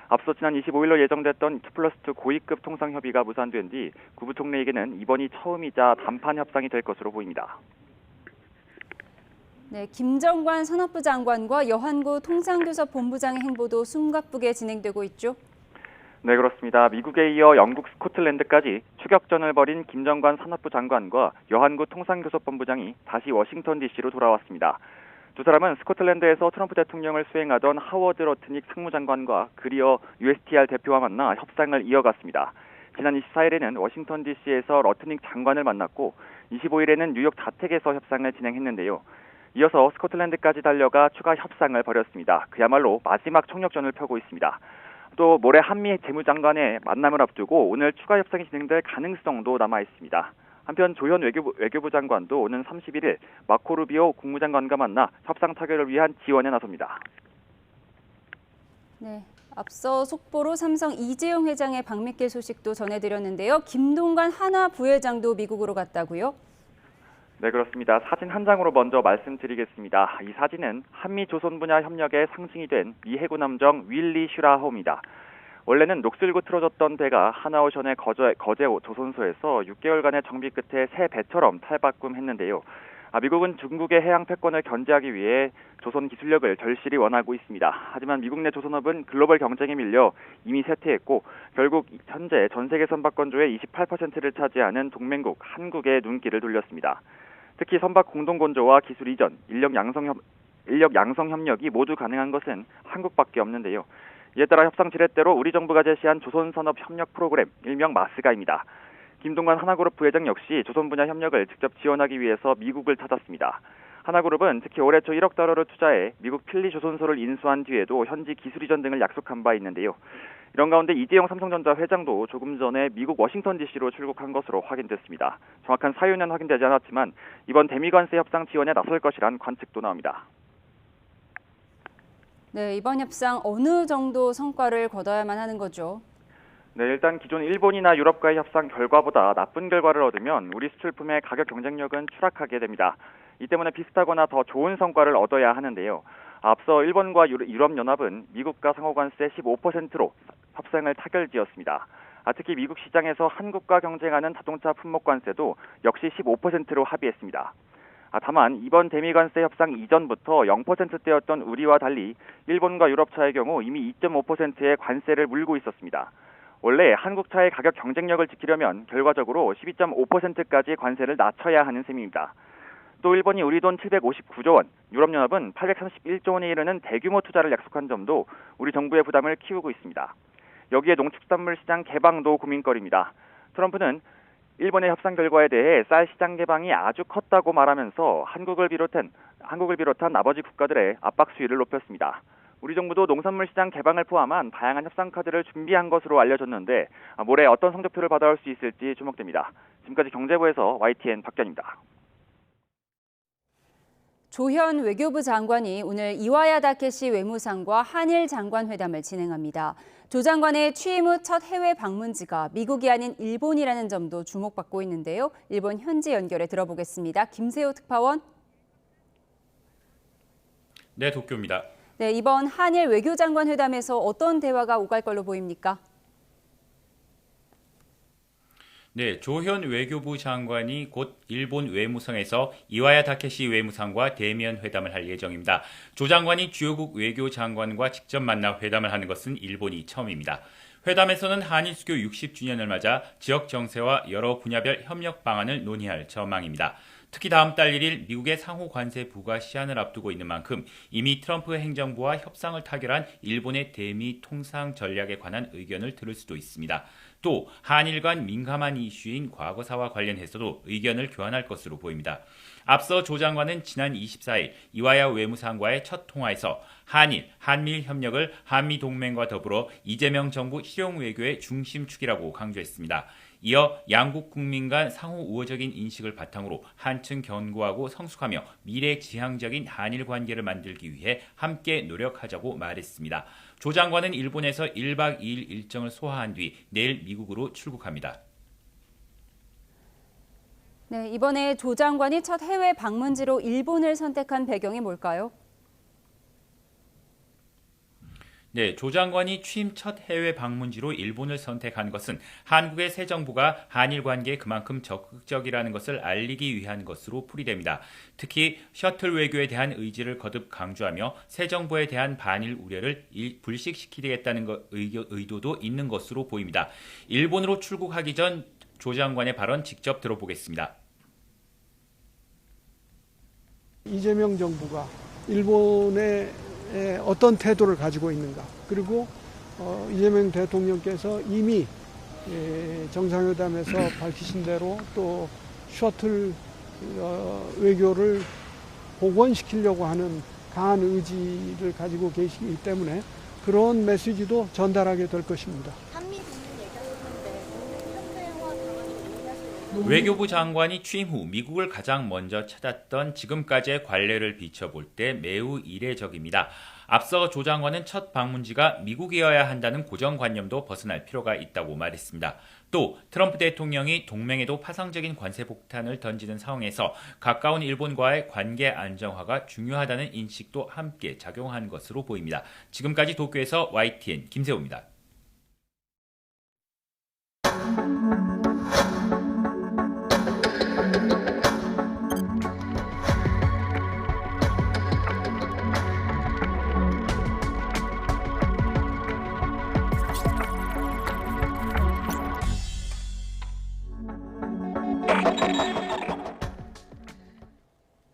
앞서 지난 25일로 예정됐던 2+2 고위급 통상협의가 무산된 뒤 구 부총리에게는 이번이 처음이자 단판 협상이 될 것으로 보입니다. 네, 김정관 산업부 장관과 여한구 통상교섭 본부장의 행보도 숨가쁘게 진행되고 있죠. 네, 그렇습니다. 미국에 이어 영국 스코틀랜드까지 추격전을 벌인 김정관 산업부 장관과 여한구 통상교섭본부장이 다시 워싱턴 DC로 돌아왔습니다. 두 사람은 스코틀랜드에서 트럼프 대통령을 수행하던 하워드 러트닉 상무장관과 그리어 USTR 대표와 만나 협상을 이어갔습니다. 지난 24일에는 워싱턴 DC에서 러트닉 장관을 만났고 25일에는 뉴욕 자택에서 협상을 진행했는데요. 이어서 스코틀랜드까지 달려가 추가 협상을 벌였습니다. 그야말로 마지막 총력전을 펴고 있습니다. 또 모레 한미 재무장관의 만남을 앞두고 오늘 추가 협상이 진행될 가능성도 남아 있습니다. 한편 조현 외교부 장관도 오는 31일 마코 루비오 국무장관과 만나 협상 타결을 위한 지원에 나섭니다. 네, 앞서 속보로 삼성 이재용 회장의 방미길 소식도 전해드렸는데요. 김동관 하나 부회장도 미국으로 갔다고요? 네, 그렇습니다. 사진 한 장으로 먼저 말씀드리겠습니다. 이 사진은 한미 조선 분야 협력의 상징이 된 미 해군 함정 윌리 슈라호입니다. 원래는 녹슬고 틀어졌던 배가 하나오션의 거제 조선소에서 6개월간의 정비 끝에 새 배처럼 탈바꿈했는데요. 미국은 중국의 해양 패권을 견제하기 위해 조선 기술력을 절실히 원하고 있습니다. 하지만 미국 내 조선업은 글로벌 경쟁에 밀려 이미 쇠퇴했고 결국 현재 전 세계 선박건조의 28%를 차지하는 동맹국 한국에 눈길을 돌렸습니다. 특히 선박 공동건조와 기술 이전, 인력 양성 협력이 모두 가능한 것은 한국밖에 없는데요. 이에 따라 협상 지렛대로 우리 정부가 제시한 조선산업 협력 프로그램, 일명 마스가입니다. 김동관 하나그룹 부회장 역시 조선 분야 협력을 직접 지원하기 위해서 미국을 찾았습니다. 하나그룹은 특히 올해 초 1억 달러를 투자해 미국 필리 조선소를 인수한 뒤에도 현지 기술 이전 등을 약속한 바 있는데요. 이런 가운데 이재용 삼성전자 회장도 조금 전에 미국 워싱턴 DC로 출국한 것으로 확인됐습니다. 정확한 사유는 확인되지 않았지만 이번 대미관세 협상 지원에 나설 것이란 관측도 나옵니다. 네, 이번 협상 어느 정도 성과를 거둬야만 하는 거죠? 네, 일단 기존 일본이나 유럽과의 협상 결과보다 나쁜 결과를 얻으면 우리 수출품의 가격 경쟁력은 추락하게 됩니다. 이 때문에 비슷하거나 더 좋은 성과를 얻어야 하는데요. 앞서 일본과 유럽연합은 미국과 상호관세 15%로 협상을 타결지었습니다. 특히 미국 시장에서 한국과 경쟁하는 자동차 품목관세도 역시 15%로 합의했습니다. 다만 이번 대미관세 협상 이전부터 0%대였던 우리와 달리 일본과 유럽차의 경우 이미 2.5%의 관세를 물고 있었습니다. 원래 한국차의 가격 경쟁력을 지키려면 결과적으로 12.5%까지 관세를 낮춰야 하는 셈입니다. 또 일본이 우리 돈 759조 원, 유럽연합은 831조 원에 이르는 대규모 투자를 약속한 점도 우리 정부의 부담을 키우고 있습니다. 여기에 농축산물 시장 개방도 고민거리입니다. 트럼프는 일본의 협상 결과에 대해 쌀 시장 개방이 아주 컸다고 말하면서 한국을 비롯한 나머지 국가들의 압박 수위를 높였습니다. 우리 정부도 농산물 시장 개방을 포함한 다양한 협상 카드를 준비한 것으로 알려졌는데 모레 어떤 성적표를 받아올 수 있을지 주목됩니다. 지금까지 경제부에서 YTN 박견입니다. 조현 외교부 장관이 오늘 이와야 다케시 외무상과 한일 장관 회담을 진행합니다. 조 장관의 취임 후 첫 해외 방문지가 미국이 아닌 일본이라는 점도 주목받고 있는데요. 일본 현지 연결해 들어보겠습니다. 김세호 특파원. 네, 도쿄입니다. 네, 이번 한일 외교장관 회담에서 어떤 대화가 오갈 걸로 보입니까? 네, 조현 외교부 장관이 곧 일본 외무성에서 이와야 다케시 외무상과 대면 회담을 할 예정입니다. 조 장관이 주요국 외교장관과 직접 만나 회담을 하는 것은 일본이 처음입니다. 회담에서는 한일 수교 60주년을 맞아 지역 정세와 여러 분야별 협력 방안을 논의할 전망입니다. 특히 다음 달 1일 미국의 상호 관세 부과 시한을 앞두고 있는 만큼 이미 트럼프 행정부와 협상을 타결한 일본의 대미 통상 전략에 관한 의견을 들을 수도 있습니다. 또 한일 간 민감한 이슈인 과거사와 관련해서도 의견을 교환할 것으로 보입니다. 앞서 조 장관은 지난 24일 이와야 외무상과의 첫 통화에서 한일 협력을 한미동맹과 더불어 이재명 정부 실용외교의 중심축이라고 강조했습니다. 이어 양국 국민 간 상호 우호적인 인식을 바탕으로 한층 견고하고 성숙하며 미래지향적인 한일 관계를 만들기 위해 함께 노력하자고 말했습니다. 조 장관은 일본에서 1박 2일 일정을 소화한 뒤 내일 미국으로 출국합니다. 네, 이번에 조 장관이 첫 해외 방문지로 일본을 선택한 배경이 뭘까요? 네, 조 장관이 취임 첫 해외 방문지로 일본을 선택한 것은 한국의 새 정부가 한일 관계에 그만큼 적극적이라는 것을 알리기 위한 것으로 풀이됩니다. 특히 셔틀 외교에 대한 의지를 거듭 강조하며 새 정부에 대한 반일 우려를 불식시키겠다는 의도도 있는 것으로 보입니다. 일본으로 출국하기 전 조 장관의 발언 직접 들어보겠습니다. 이재명 정부가 일본에 어떤 태도를 가지고 있는가, 그리고 이재명 대통령께서 이미 정상회담에서 밝히신 대로 또 셔틀 외교를 복원시키려고 하는 강한 의지를 가지고 계시기 때문에 그런 메시지도 전달하게 될 것입니다. 외교부 장관이 취임 후 미국을 가장 먼저 찾았던 지금까지의 관례를 비춰볼 때 매우 이례적입니다. 앞서 조 장관은 첫 방문지가 미국이어야 한다는 고정관념도 벗어날 필요가 있다고 말했습니다. 또 트럼프 대통령이 동맹에도 파상적인 관세 폭탄을 던지는 상황에서 가까운 일본과의 관계 안정화가 중요하다는 인식도 함께 작용한 것으로 보입니다. 지금까지 도쿄에서 YTN 김세호입니다.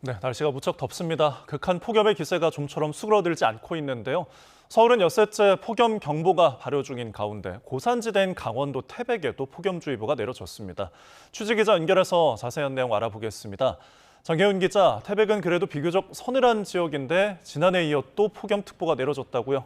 네, 날씨가 무척 덥습니다. 극한 폭염의 기세가 좀처럼 수그러들지 않고 있는데요. 서울은 엿새째 폭염 경보가 발효 중인 가운데 고산지대인 강원도 태백에도 폭염주의보가 내려졌습니다. 취재기자 연결해서 자세한 내용 알아보겠습니다. 장혜은 기자, 태백은 그래도 비교적 서늘한 지역인데 지난해에 이어 또 폭염특보가 내려졌다고요?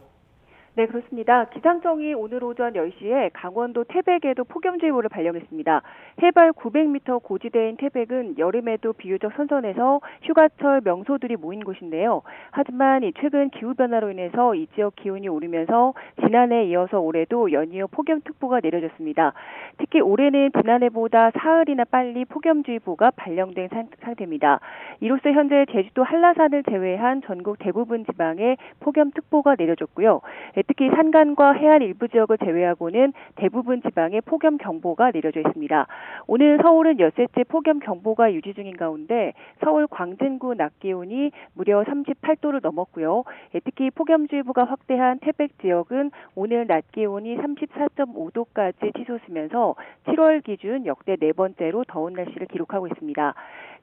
네, 그렇습니다. 기상청이 오늘 오전 10시에 강원도 태백에도 폭염주의보를 발령했습니다. 해발 900m 고지대인 태백은 여름에도 비교적 선선해서 휴가철 명소들이 모인 곳인데요. 하지만 최근 기후변화로 인해서 이 지역 기온이 오르면서 지난해에 이어서 올해도 연이어 폭염특보가 내려졌습니다. 특히 올해는 지난해보다 사흘이나 빨리 폭염주의보가 발령된 상태입니다. 이로써 현재 제주도 한라산을 제외한 전국 대부분 지방에 폭염특보가 내려졌고요. 특히 산간과 해안 일부 지역을 제외하고는 대부분 지방에 폭염경보가 내려져 있습니다. 오늘 서울은 엿새째 폭염경보가 유지 중인 가운데 서울 광진구 낮 기온이 무려 38도를 넘었고요. 특히 폭염주의보가 확대한 태백 지역은 오늘 낮 기온이 34.5도까지 치솟으면서 7월 기준 역대 네 번째로 더운 날씨를 기록하고 있습니다.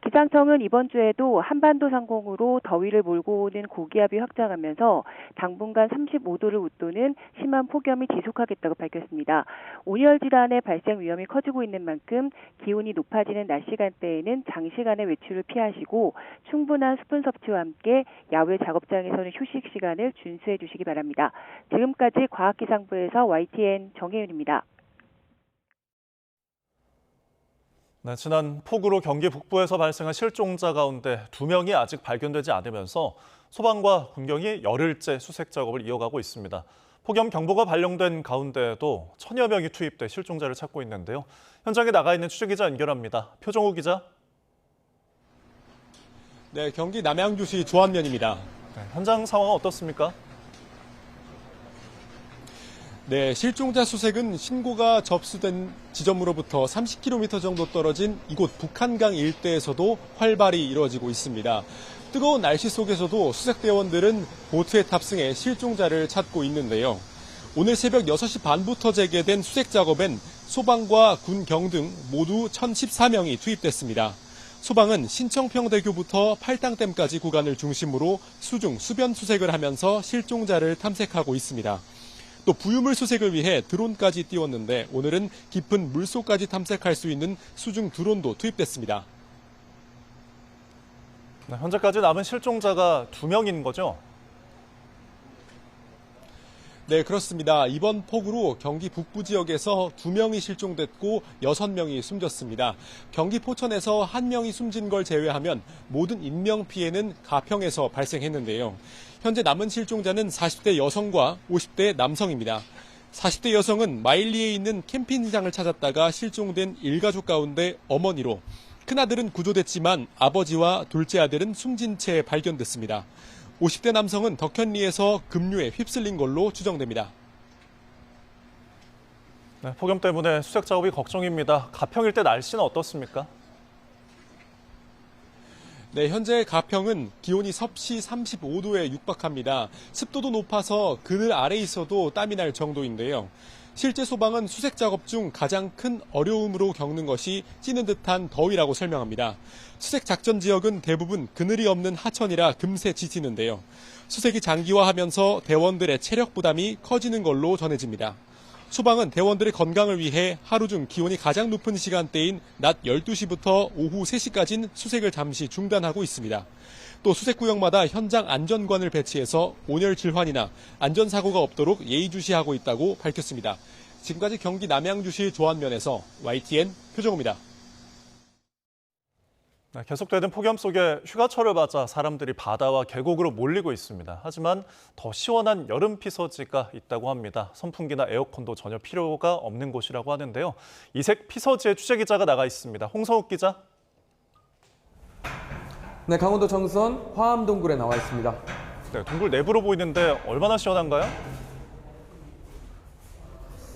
기상청은 이번 주에도 한반도 상공으로 더위를 몰고 오는 고기압이 확장하면서 당분간 35도를 웃도는 심한 폭염이 지속하겠다고 밝혔습니다. 온열 질환의 발생 위험이 커지고 있는 만큼 기온이 높아지는 낮 시간대에는 장시간의 외출을 피하시고 충분한 수분 섭취와 함께 야외 작업장에서는 휴식 시간을 준수해 주시기 바랍니다. 지금까지 과학기상부에서 YTN 정혜윤입니다. 네, 지난 폭우로 경기 북부에서 발생한 실종자 가운데 2명이 아직 발견되지 않으면서 소방과 군경이 열흘째 수색 작업을 이어가고 있습니다. 폭염 경보가 발령된 가운데에도 1000여 명이 투입돼 실종자를 찾고 있는데요. 현장에 나가 있는 취재기자 연결합니다. 표정우 기자. 네, 경기 남양주시 조안면입니다. 네, 현장 상황은 어떻습니까? 네, 실종자 수색은 신고가 접수된 지점으로부터 30km 정도 떨어진 이곳 북한강 일대에서도 활발히 이루어지고 있습니다. 뜨거운 날씨 속에서도 수색대원들은 보트에 탑승해 실종자를 찾고 있는데요. 오늘 새벽 6시 반부터 재개된 수색 작업엔 소방과 군경 등 모두 1014명이 투입됐습니다. 소방은 신청평대교부터 팔당댐까지 구간을 중심으로 수중 수변 수색을 하면서 실종자를 탐색하고 있습니다. 또 부유물 수색을 위해 드론까지 띄웠는데 오늘은 깊은 물속까지 탐색할 수 있는 수중 드론도 투입됐습니다. 네, 현재까지 남은 실종자가 2명인 거죠? 네, 그렇습니다. 이번 폭우로 경기 북부 지역에서 2명이 실종됐고 6명이 숨졌습니다. 경기 포천에서 1명이 숨진 걸 제외하면 모든 인명피해는 가평에서 발생했는데요. 현재 남은 실종자는 40대 여성과 50대 남성입니다. 40대 여성은 마일리에 있는 캠핑장을 찾았다가 실종된 일가족 가운데 어머니로, 큰아들은 구조됐지만 아버지와 둘째 아들은 숨진 채 발견됐습니다. 50대 남성은 덕현리에서 급류에 휩쓸린 걸로 추정됩니다. 네, 폭염 때문에 수색 작업이 걱정입니다. 가평 일대 날씨는 어떻습니까? 네, 현재 가평은 기온이 섭씨 35도에 육박합니다. 습도도 높아서 그늘 아래 있어도 땀이 날 정도인데요. 실제 소방은 수색 작업 중 가장 큰 어려움으로 겪는 것이 찌는 듯한 더위라고 설명합니다. 수색 작전 지역은 대부분 그늘이 없는 하천이라 금세 지치는데요. 수색이 장기화하면서 대원들의 체력 부담이 커지는 걸로 전해집니다. 소방은 대원들의 건강을 위해 하루 중 기온이 가장 높은 시간대인 낮 12시부터 오후 3시까지는 수색을 잠시 중단하고 있습니다. 또 수색구역마다 현장 안전관을 배치해서 온열 질환이나 안전사고가 없도록 예의주시하고 있다고 밝혔습니다. 지금까지 경기 남양주시 조안면에서 YTN 표정우입니다. 네, 계속되는 폭염 속에 휴가철을 맞아 사람들이 바다와 계곡으로 몰리고 있습니다. 하지만 더 시원한 여름 피서지가 있다고 합니다. 선풍기나 에어컨도 전혀 필요가 없는 곳이라고 하는데요. 이색 피서지의 취재기자가 나가 있습니다. 홍성욱 기자. 네, 강원도 정선 화암동굴에 나와 있습니다. 네, 동굴 내부로 보이는데 얼마나 시원한가요?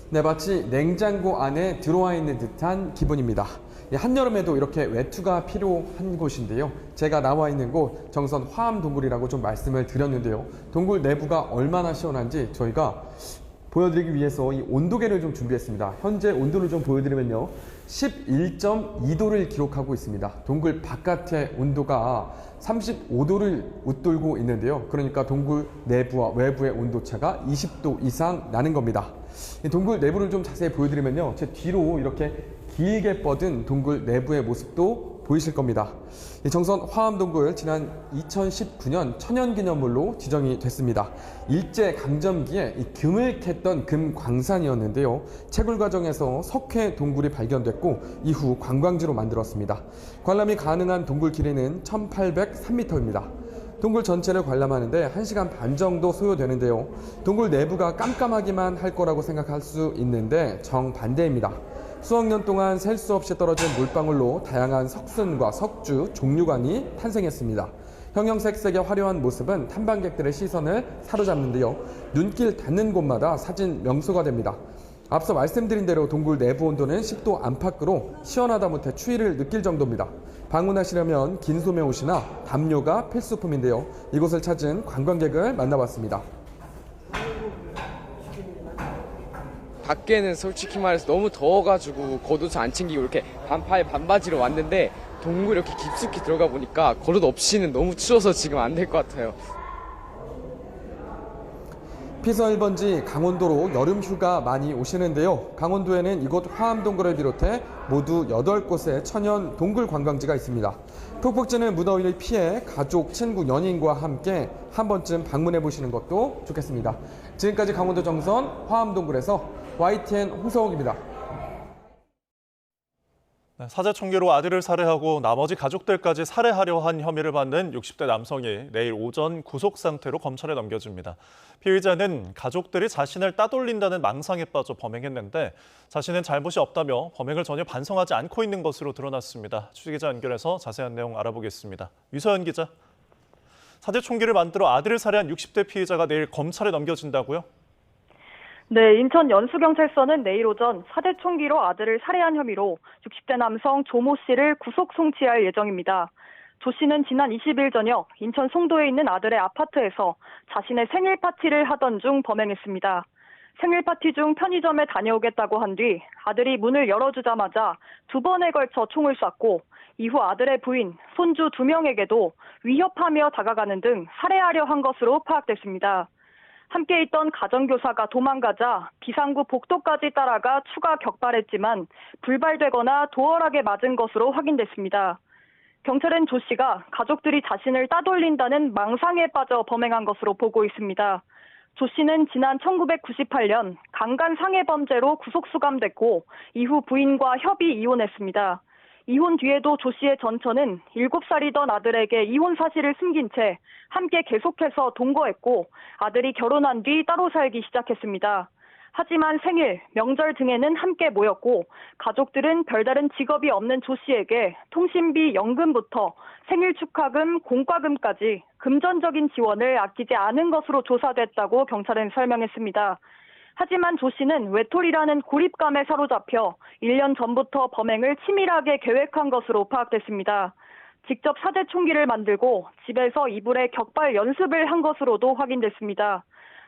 네, 마치 냉장고 안에 들어와 있는 듯한 기분입니다. 한여름에도 이렇게 외투가 필요한 곳인데요. 제가 나와 있는 곳 정선 화암동굴이라고 좀 말씀을 드렸는데요. 동굴 내부가 얼마나 시원한지 저희가 보여드리기 위해서 이 온도계를 좀 준비했습니다. 현재 온도를 좀 보여드리면요. 11.2도를 기록하고 있습니다. 동굴 바깥의 온도가 35도를 웃돌고 있는데요. 그러니까 동굴 내부와 외부의 온도차가 20도 이상 나는 겁니다. 이 동굴 내부를 좀 자세히 보여드리면요. 제 뒤로 이렇게 길게 뻗은 동굴 내부의 모습도 보이실 겁니다. 이 정선 화암동굴 지난 2019년 천연기념물로 지정이 됐습니다. 일제강점기에 이 금을 캤던 금광산이었는데요. 채굴 과정에서 석회 동굴이 발견됐고 이후 관광지로 만들었습니다. 관람이 가능한 동굴 길이는 1803m입니다. 동굴 전체를 관람하는데 1시간 반 정도 소요되는데요. 동굴 내부가 깜깜하기만 할 거라고 생각할 수 있는데 정반대입니다. 수억 년 동안 셀 수 없이 떨어진 물방울로 다양한 석순과 석주, 종류관이 탄생했습니다. 형형색색의 화려한 모습은 탐방객들의 시선을 사로잡는데요. 눈길 닿는 곳마다 사진 명소가 됩니다. 앞서 말씀드린 대로 동굴 내부 온도는 10도 안팎으로 시원하다 못해 추위를 느낄 정도입니다. 방문하시려면 긴 소매 옷이나 담요가 필수품인데요. 이곳을 찾은 관광객을 만나봤습니다. 밖에는 솔직히 말해서 너무 더워가지고 겉옷을 안 챙기고 이렇게 반팔 반바지로 왔는데 동굴 이렇게 깊숙이 들어가 보니까 겉옷 없이는 너무 추워서 지금 안 될 것 같아요. 피서 1번지 강원도로 여름 휴가 많이 오시는데요. 강원도에는 이곳 화암동굴을 비롯해 모두 8곳의 천연 동굴 관광지가 있습니다. 푹푹 찌는 무더위를 피해 가족, 친구, 연인과 함께 한 번쯤 방문해 보시는 것도 좋겠습니다. 지금까지 강원도 정선 화암동굴에서 YTN 홍성욱입니다. 사제총기로 아들을 살해하고 나머지 가족들까지 살해하려 한 혐의를 받는 60대 남성이 내일 오전 구속 상태로 검찰에 넘겨집니다. 피의자는 가족들이 자신을 따돌린다는 망상에 빠져 범행했는데 자신은 잘못이 없다며 범행을 전혀 반성하지 않고 있는 것으로 드러났습니다. 취재기자 연결해서 자세한 내용 알아보겠습니다. 유서연 기자. 사제총기를 만들어 아들을 살해한 60대 피의자가 내일 검찰에 넘겨진다고요? 네, 인천 연수경찰서는 내일 오전 사제총기로 아들을 살해한 혐의로 60대 남성 조모 씨를 구속 송치할 예정입니다. 조 씨는 지난 20일 저녁 인천 송도에 있는 아들의 아파트에서 자신의 생일 파티를 하던 중 범행했습니다. 생일 파티 중 편의점에 다녀오겠다고 한 뒤 아들이 문을 열어주자마자 2번에 걸쳐 총을 쐈고 이후 아들의 부인, 손주 2명에게도 위협하며 다가가는 등 살해하려 한 것으로 파악됐습니다. 함께 있던 가정교사가 도망가자 비상구 복도까지 따라가 추가 격발했지만 불발되거나 도어락에 맞은 것으로 확인됐습니다. 경찰은 조 씨가 가족들이 자신을 따돌린다는 망상에 빠져 범행한 것으로 보고 있습니다. 조 씨는 지난 1998년 강간 상해 범죄로 구속 수감됐고 이후 부인과 협의 이혼했습니다. 이혼 뒤에도 조 씨의 전처는 7살이던 아들에게 이혼 사실을 숨긴 채 함께 계속해서 동거했고 아들이 결혼한 뒤 따로 살기 시작했습니다. 하지만 생일, 명절 등에는 함께 모였고 가족들은 별다른 직업이 없는 조 씨에게 통신비, 연금부터 생일 축하금, 공과금까지 금전적인 지원을 아끼지 않은 것으로 조사됐다고 경찰은 설명했습니다. 하지만 조 씨는 외톨이라는 고립감에 사로잡혀 1년 전부터 범행을 치밀하게 계획한 것으로 파악됐습니다. 직접 사제총기를 만들고 집에서 이불에 격발 연습을 한 것으로도 확인됐습니다.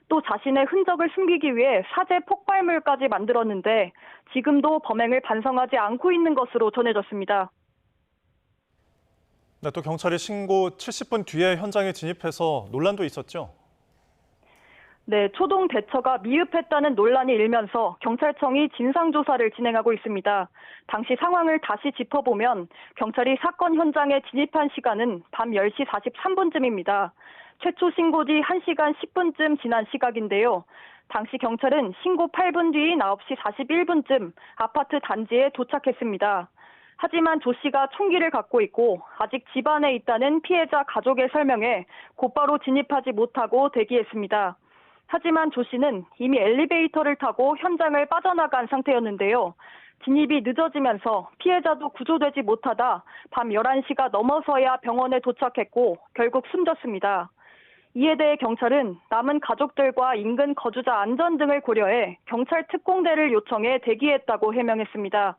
또 자신의 흔적을 숨기기 위해 사제 폭발물까지 만들었는데 지금도 범행을 반성하지 않고 있는 것으로 전해졌습니다. 네, 또 경찰이 신고 70분 뒤에 현장에 진입해서 논란도 있었죠? 네, 초동 대처가 미흡했다는 논란이 일면서 경찰청이 진상조사를 진행하고 있습니다. 당시 상황을 다시 짚어보면 경찰이 사건 현장에 진입한 시간은 밤 10시 43분쯤입니다. 최초 신고 뒤 1시간 10분쯤 지난 시각인데요. 당시 경찰은 신고 8분 뒤인 9시 41분쯤 아파트 단지에 도착했습니다. 하지만 조 씨가 총기를 갖고 있고 아직 집 안에 있다는 피해자 가족의 설명에 곧바로 진입하지 못하고 대기했습니다. 하지만 조 씨는 이미 엘리베이터를 타고 현장을 빠져나간 상태였는데요. 진입이 늦어지면서 피해자도 구조되지 못하다 밤 11시가 넘어서야 병원에 도착했고 결국 숨졌습니다. 이에 대해 경찰은 남은 가족들과 인근 거주자 안전 등을 고려해 경찰 특공대를 요청해 대기했다고 해명했습니다.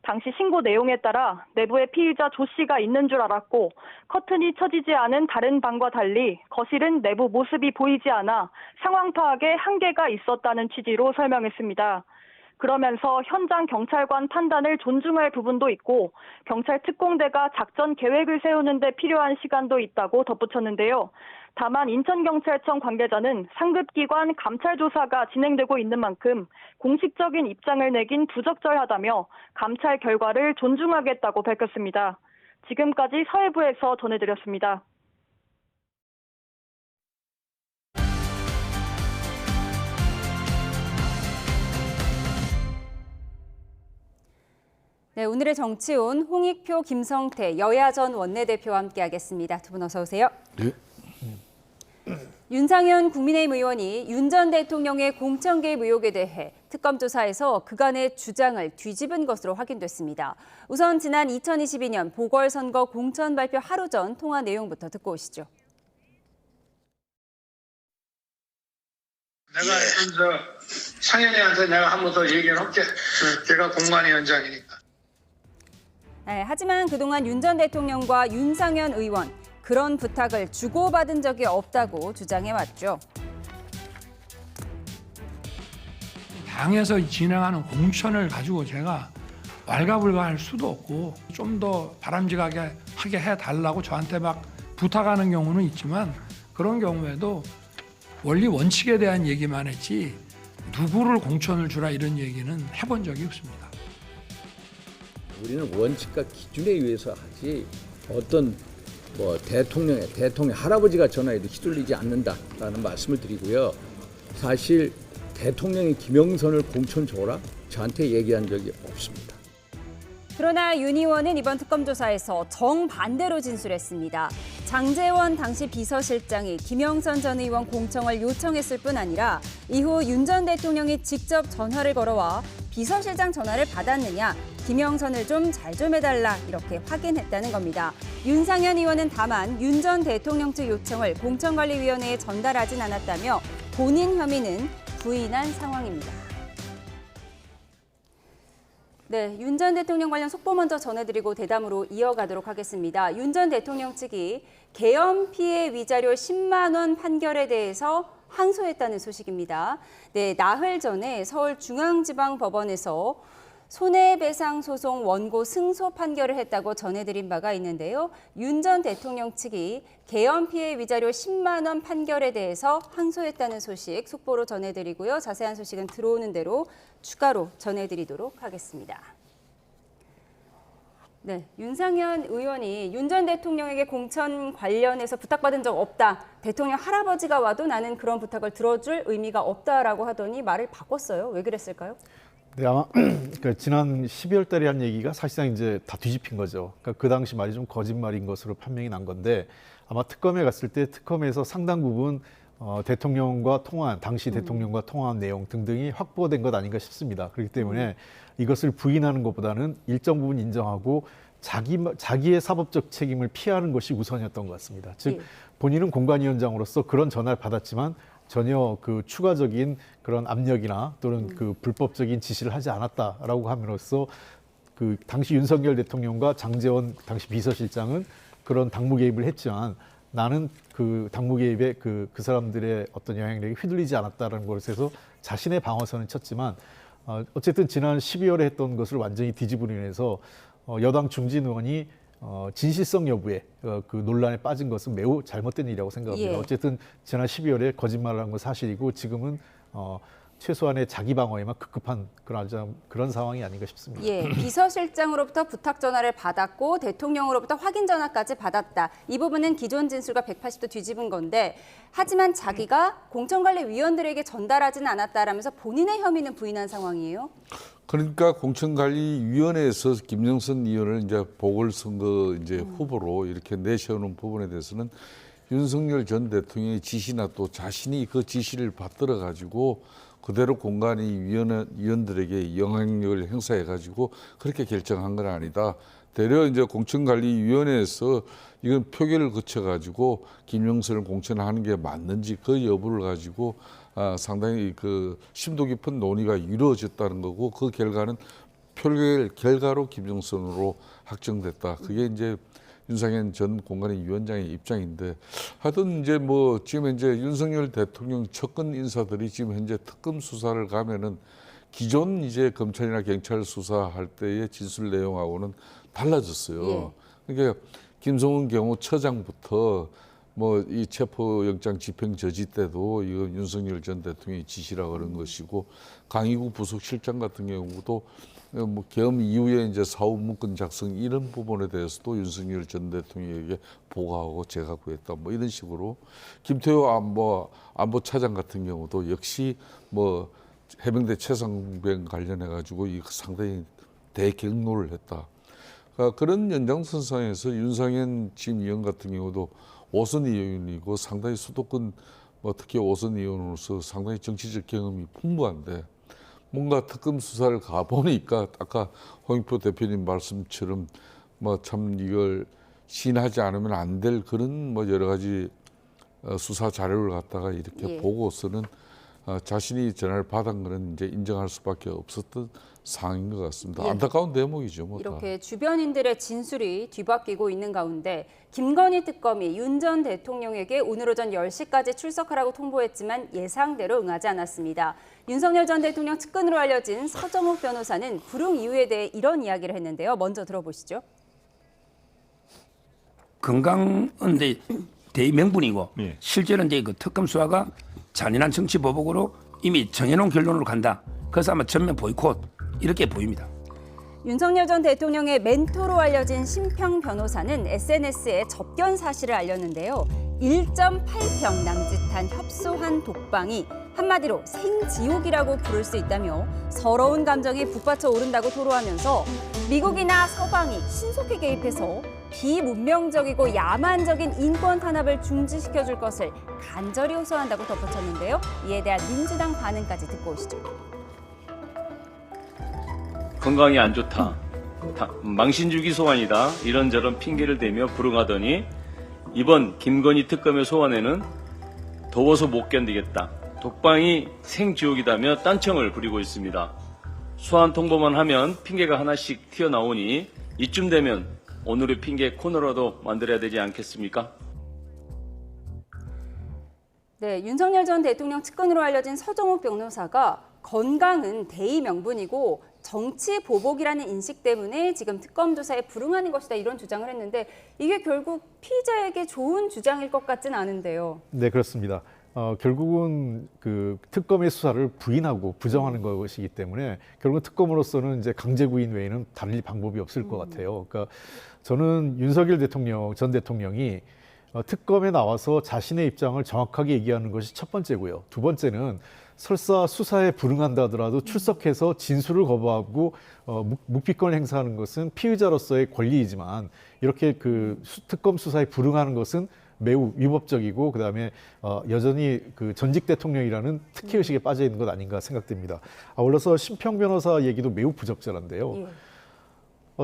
당시 신고 내용에 따라 내부에 피의자 조 씨가 있는 줄 알았고 커튼이 쳐지지 않은 다른 방과 달리 거실은 내부 모습이 보이지 않아 상황 파악에 한계가 있었다는 취지로 설명했습니다. 그러면서 현장 경찰관 판단을 존중할 부분도 있고 경찰 특공대가 작전 계획을 세우는 데 필요한 시간도 있다고 덧붙였는데요. 다만 인천경찰청 관계자는 상급기관 감찰 조사가 진행되고 있는 만큼 공식적인 입장을 내긴 부적절하다며 감찰 결과를 존중하겠다고 밝혔습니다. 지금까지 서해부에서 전해드렸습니다. 네, 오늘의 정치온 홍익표, 김성태 여야 전 원내대표와 함께하겠습니다. 두 분 어서 오세요. 네. 윤상현 국민의힘 의원이 윤 전 대통령의 공천 개입 의혹에 대해 특검 조사에서 그간의 주장을 뒤집은 것으로 확인됐습니다. 우선 지난 2022년 보궐선거 공천 발표 하루 전 통화 내용부터 듣고 오시죠. 내가 상현이한테 내가 한 번 더 얘기를 할게. 걔가 공관위원장이니까. 네, 하지만 그동안 윤 전 대통령과 윤상현 의원 그런 부탁을 주고받은 적이 없다고 주장해왔죠. 당에서 진행하는 공천을 가지고 제가 왈가불가할 수도 없고 좀 더 바람직하게 하게 해달라고 저한테 막 부탁하는 경우는 있지만 그런 경우에도 원리 원칙에 대한 얘기만 했지 누구를 공천을 주라 이런 얘기는 해본 적이 없습니다. 우리는 원칙과 기준에 의해서 하지 어떤 대통령 할아버지가 전화해도 휘둘리지 않는다라는 말씀을 드리고요. 사실 대통령이 김영선을 공천 줘라 저한테 얘기한 적이 없습니다. 그러나 윤 의원은 이번 특검 조사에서 정반대로 진술했습니다. 장제원 당시 비서실장이 김영선 전 의원 공청을 요청했을 뿐 아니라 이후 윤 전 대통령이 직접 전화를 걸어와 비서실장 전화를 받았느냐, 김영선을 좀 잘 좀 해달라 이렇게 확인했다는 겁니다. 윤상현 의원은 다만 윤 전 대통령 측 요청을 공천관리위원회에 전달하진 않았다며 본인 혐의는 부인한 상황입니다. 네, 윤 전 대통령 관련 속보 먼저 전해드리고 대담으로 이어가도록 하겠습니다. 윤 전 대통령 측이 계엄 피해 위자료 10만 원 판결에 대해서 항소했다는 소식입니다. 네, 나흘 전에 서울중앙지방법원에서 손해배상 소송 원고 승소 판결을 했다고 전해드린 바가 있는데요. 윤 전 대통령 측이 계엄 피해 위자료 10만 원 판결에 대해서 항소했다는 소식 속보로 전해드리고요. 자세한 소식은 들어오는 대로 추가로 전해드리도록 하겠습니다. 네, 윤상현 의원이 윤 전 대통령에게 공천 관련해서 부탁받은 적 없다. 대통령 할아버지가 와도 나는 그런 부탁을 들어줄 의미가 없다라고 하더니 말을 바꿨어요. 왜 그랬을까요? 네, 아마 지난 12월 달에 한 얘기가 사실상 이제 다 뒤집힌 거죠. 그러니까 그 당시 말이 좀 거짓말인 것으로 판명이 난 건데 아마 특검에 갔을 때 특검에서 상당 부분 대통령과 통화한 당시 대통령과 통화한 내용 등등이 확보된 것 아닌가 싶습니다. 그렇기 때문에 이것을 부인하는 것보다는 일정 부분 인정하고 자기의 사법적 책임을 피하는 것이 우선이었던 것 같습니다. 즉 본인은 공관위원장으로서 그런 전화를 받았지만 전혀 그 추가적인 그런 압력이나 또는 그 불법적인 지시를 하지 않았다라고 함으로써 그 당시 윤석열 대통령과 장제원 당시 비서실장은 그런 당무 개입을 했지만 나는 그 당무 개입에 그 사람들의 어떤 영향력에 휘둘리지 않았다라는 것에서 자신의 방어선을 쳤지만 어쨌든 지난 12월에 했던 것을 완전히 뒤집으면서 여당 중진 의원이 진실성 여부에 그 논란에 빠진 것은 매우 잘못된 일이라고 생각합니다. 예. 어쨌든 지난 12월에 거짓말을 한 건 사실이고 지금은 최소한의 자기 방어에만 급급한 그런 상황이 아닌가 싶습니다. 예, 비서실장으로부터 부탁 전화를 받았고 대통령으로부터 확인 전화까지 받았다. 이 부분은 기존 진술과 180도 뒤집은 건데 하지만 자기가 공천관리위원들에게 전달하지는 않았다라면서 본인의 혐의는 부인한 상황이에요. 그러니까 공천관리위원회에서 김영선 의원을 이제 보궐선거 이제 후보로 이렇게 내세우는 부분에 대해서는 윤석열 전 대통령의 지시나 또 자신이 그 지시를 받들어 가지고 그대로 공관위원들에게 영향력을 행사해 가지고 그렇게 결정한 건 아니다. 대려 이제 공천관리위원회에서 이건 표결을 거쳐 가지고 김영선을 공천하는 게 맞는지 그 여부를 가지고 상당히 그 심도 깊은 논의가 이루어졌다는 거고 그 결과는 표결 결과로 김영선으로 확정됐다. 그게 이제 윤상현 전 공관위원장의 입장인데 하여튼 이제 지금 현재 윤석열 대통령 측근 인사들이 지금 현재 특검 수사를 가면은 기존 이제 검찰이나 경찰 수사할 때의 진술 내용하고는 달라졌어요. 그러니까 김성훈 경호처장부터 이 체포영장 집행 저지 때도 이거 윤석열 전 대통령의 지시라 그런 것이고 강희구 부속실장 같은 경우도 계엄 이후에 이제 사후 문건 작성 이런 부분에 대해서도 윤석열 전 대통령에게 보고하고 제가 구했다 이런 식으로 김태호 안보차장 같은 경우도 역시 해병대 최상병 관련해 가지고 상당히 대경로를 했다. 그러니까 그런 연장선상에서 윤상현 지금 의원 같은 경우도 오선 의원이고 상당히 수도권 특히 오선 의원으로서 상당히 정치적 경험이 풍부한데 뭔가 특검 수사를 가보니까 아까 홍익표 대표님 말씀처럼 뭐 참 이걸 시인하지 않으면 안 될 그런 뭐 여러 가지 수사 자료를 갖다가 이렇게 보고서는 자신이 전화를 받은 거는 이제 인정할 수밖에 없었던 상황인 것 같습니다. 안타까운 대목이죠. 뭐 이렇게 주변인들의 진술이 뒤바뀌고 있는 가운데 김건희 특검이 윤 전 대통령에게 오늘 오전 10시까지 출석하라고 통보했지만 예상대로 응하지 않았습니다. 윤석열 전 대통령 측근으로 알려진 서정욱 변호사는 불응 이유에 대해 이런 이야기를 했는데요. 먼저 들어보시죠. 건강은 대명분이고 실제로 이제 그 특검 수사가 잔인한 정치 보복으로 이미 정해놓은 결론으로 간다. 그래서 아마 전면 보이콧 이렇게 보입니다. 윤석열 전 대통령의 멘토로 알려진 심평 변호사는 SNS에 접견 사실을 알렸는데요. 1.8평 남짓한 협소한 독방이 한마디로 생지옥이라고 부를 수 있다며 서러운 감정이 북받쳐 오른다고 토로하면서 미국이나 서방이 신속히 개입해서 비문명적이고 야만적인 인권 탄압을 중지시켜줄 것을 간절히 호소한다고 덧붙였는데요. 이에 대한 민주당 반응까지 듣고 오시죠. 건강이 안 좋다. 망신주기 소환이다. 이런저런 핑계를 대며 불응하더니 이번 김건희 특검의 소환에는 더워서 못 견디겠다. 독방이 생지옥이다며 딴청을 부리고 있습니다. 소환 통보만 하면 핑계가 하나씩 튀어나오니 이쯤 되면 오늘의 핑계 코너라도 만들어야 되지 않겠습니까? 네, 윤석열 전 대통령 측근으로 알려진 서정욱 변호사가 건강은 대의 명분이고 정치 보복이라는 인식 때문에 지금 특검 조사에 불응하는 것이다 이런 주장을 했는데 이게 결국 피의자에게 좋은 주장일 것 같진 않은데요. 네, 그렇습니다. 결국은 그 특검의 수사를 부인하고 부정하는 것이기 때문에 결국은 특검으로서는 이제 강제 구인 외에는 다른 방법이 없을 것 같아요. 그러니까 저는 윤석열 전 대통령이 특검에 나와서 자신의 입장을 정확하게 얘기하는 것이 첫 번째고요. 두 번째는 설사 수사에 불응한다 하더라도 출석해서 진술을 거부하고 묵비권을 행사하는 것은 피의자로서의 권리이지만 이렇게 그 특검 수사에 불응하는 것은 매우 위법적이고 그다음에 여전히 그 전직 대통령이라는 특혜 의식에 빠져 있는 것 아닌가 생각됩니다. 아울러서 심평 변호사 얘기도 매우 부적절한데요.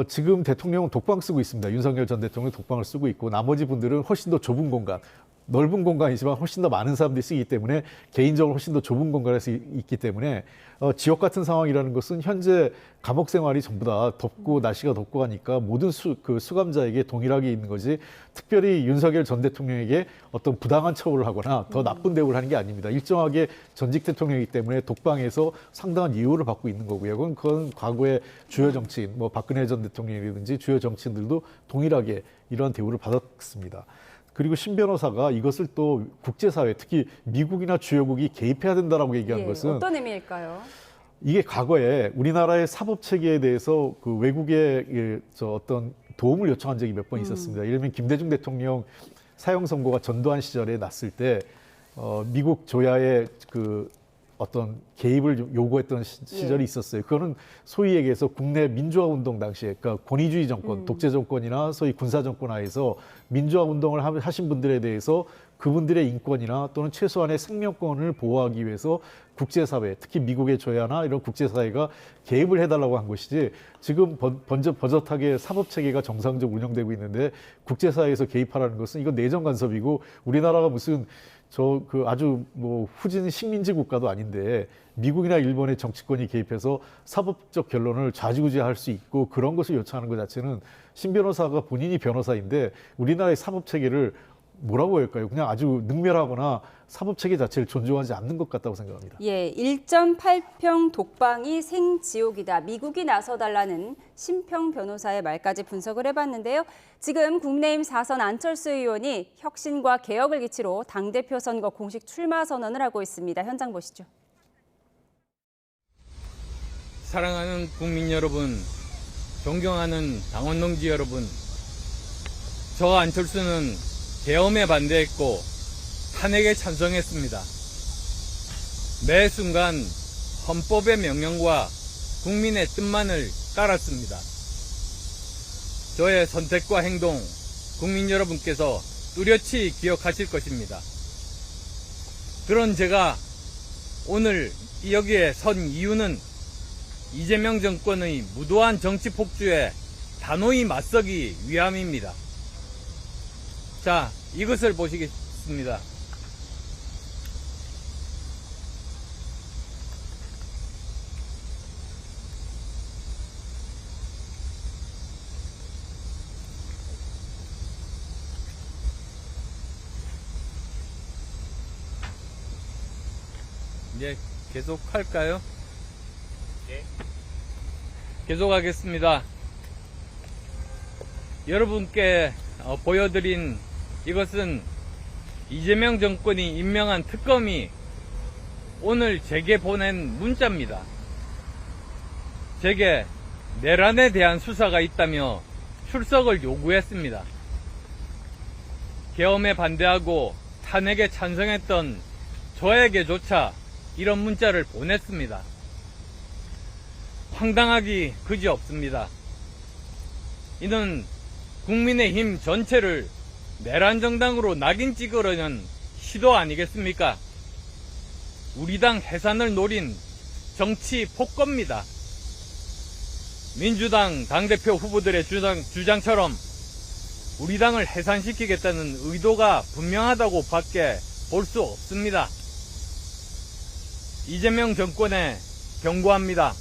지금 대통령은 독방 쓰고 있습니다. 윤석열 전 대통령 독방을 쓰고 있고 나머지 분들은 훨씬 더 좁은 공간, 넓은 공간이지만 훨씬 더 많은 사람들이 쓰기 때문에 개인적으로 훨씬 더 좁은 공간에서 있기 때문에 지옥 같은 상황이라는 것은 현재 감옥 생활이 전부 다 덥고 날씨가 덥고 하니까 모든 수감자에게 동일하게 있는 거지 특별히 윤석열 전 대통령에게 어떤 부당한 처우를 하거나 더 나쁜 대우를 하는 게 아닙니다. 일정하게 전직 대통령이기 때문에 독방에서 상당한 이유를 받고 있는 거고요. 그건 과거의 주요 정치인, 뭐 박근혜 전 대통령이라든지 주요 정치인들도 동일하게 이러한 대우를 받았습니다. 그리고 신 변호사가 이것을 또 국제사회, 특히 미국이나 주요국이 개입해야 된다라고 얘기한 것은 어떤 의미일까요? 이게 과거에 우리나라의 사법 체계에 대해서 그 외국의 어떤 도움을 요청한 적이 몇 번 있었습니다. 예를 들면 김대중 대통령 사형 선고가 전두환 시절에 났을 때 미국 조야의 그 어떤 개입을 요구했던 시절이 있었어요. 그거는 소위 얘기해서 국내 민주화 운동 당시에, 그러니까 권위주의 정권, 독재 정권이나 소위 군사 정권 하에서 민주화 운동을 하신 분들에 대해서 그분들의 인권이나 또는 최소한의 생명권을 보호하기 위해서 국제사회, 특히 미국의 조야나 이런 국제사회가 개입을 해달라고 한 것이지 지금 버젓하게 사법체계가 정상적으로 운영되고 있는데 국제사회에서 개입하라는 것은 이건 내정 간섭이고 우리나라가 무슨 아주 뭐 후진 식민지 국가도 아닌데 미국이나 일본의 정치권이 개입해서 사법적 결론을 좌지우지할 수 있고 그런 것을 요청하는 것 자체는 신 변호사가 본인이 변호사인데 우리나라의 사법 체계를 뭐라고 할까요? 그냥 아주 능멸하거나 사법 체계 자체를 존중하지 않는 것 같다고 생각합니다. 예, 1.8평 독방이 생지옥이다. 미국이 나서달라는 심평 변호사의 말까지 분석을 해봤는데요. 지금 국민의힘 4선 안철수 의원이 혁신과 개혁을 기치로 당대표 선거 공식 출마 선언을 하고 있습니다. 현장 보시죠. 사랑하는 국민 여러분, 존경하는 당원 동지 여러분, 저 안철수는 계엄에 반대했고 탄핵에 찬성했습니다. 매 순간 헌법의 명령과 국민의 뜻만을 따랐습니다. 저의 선택과 행동 국민 여러분께서 뚜렷이 기억하실 것입니다. 그런 제가 오늘 여기에 선 이유는 이재명 정권의 무도한 정치 폭주에 단호히 맞서기 위함입니다. 자, 이것을 보시겠습니다. 이제 계속할까요? 네. 계속하겠습니다. 여러분께 보여드린 이것은 이재명 정권이 임명한 특검이 오늘 제게 보낸 문자입니다. 제게 내란에 대한 수사가 있다며 출석을 요구했습니다. 계엄에 반대하고 탄핵에 찬성했던 저에게조차 이런 문자를 보냈습니다. 황당하기 그지없습니다. 이는 국민의힘 전체를 내란 정당으로 낙인 찍으려는 시도 아니겠습니까? 우리 당 해산을 노린 정치 폭거입니다. 민주당 당대표 후보들의 주장처럼 우리 당을 해산시키겠다는 의도가 분명하다고 밖에 볼 수 없습니다. 이재명 정권에 경고합니다.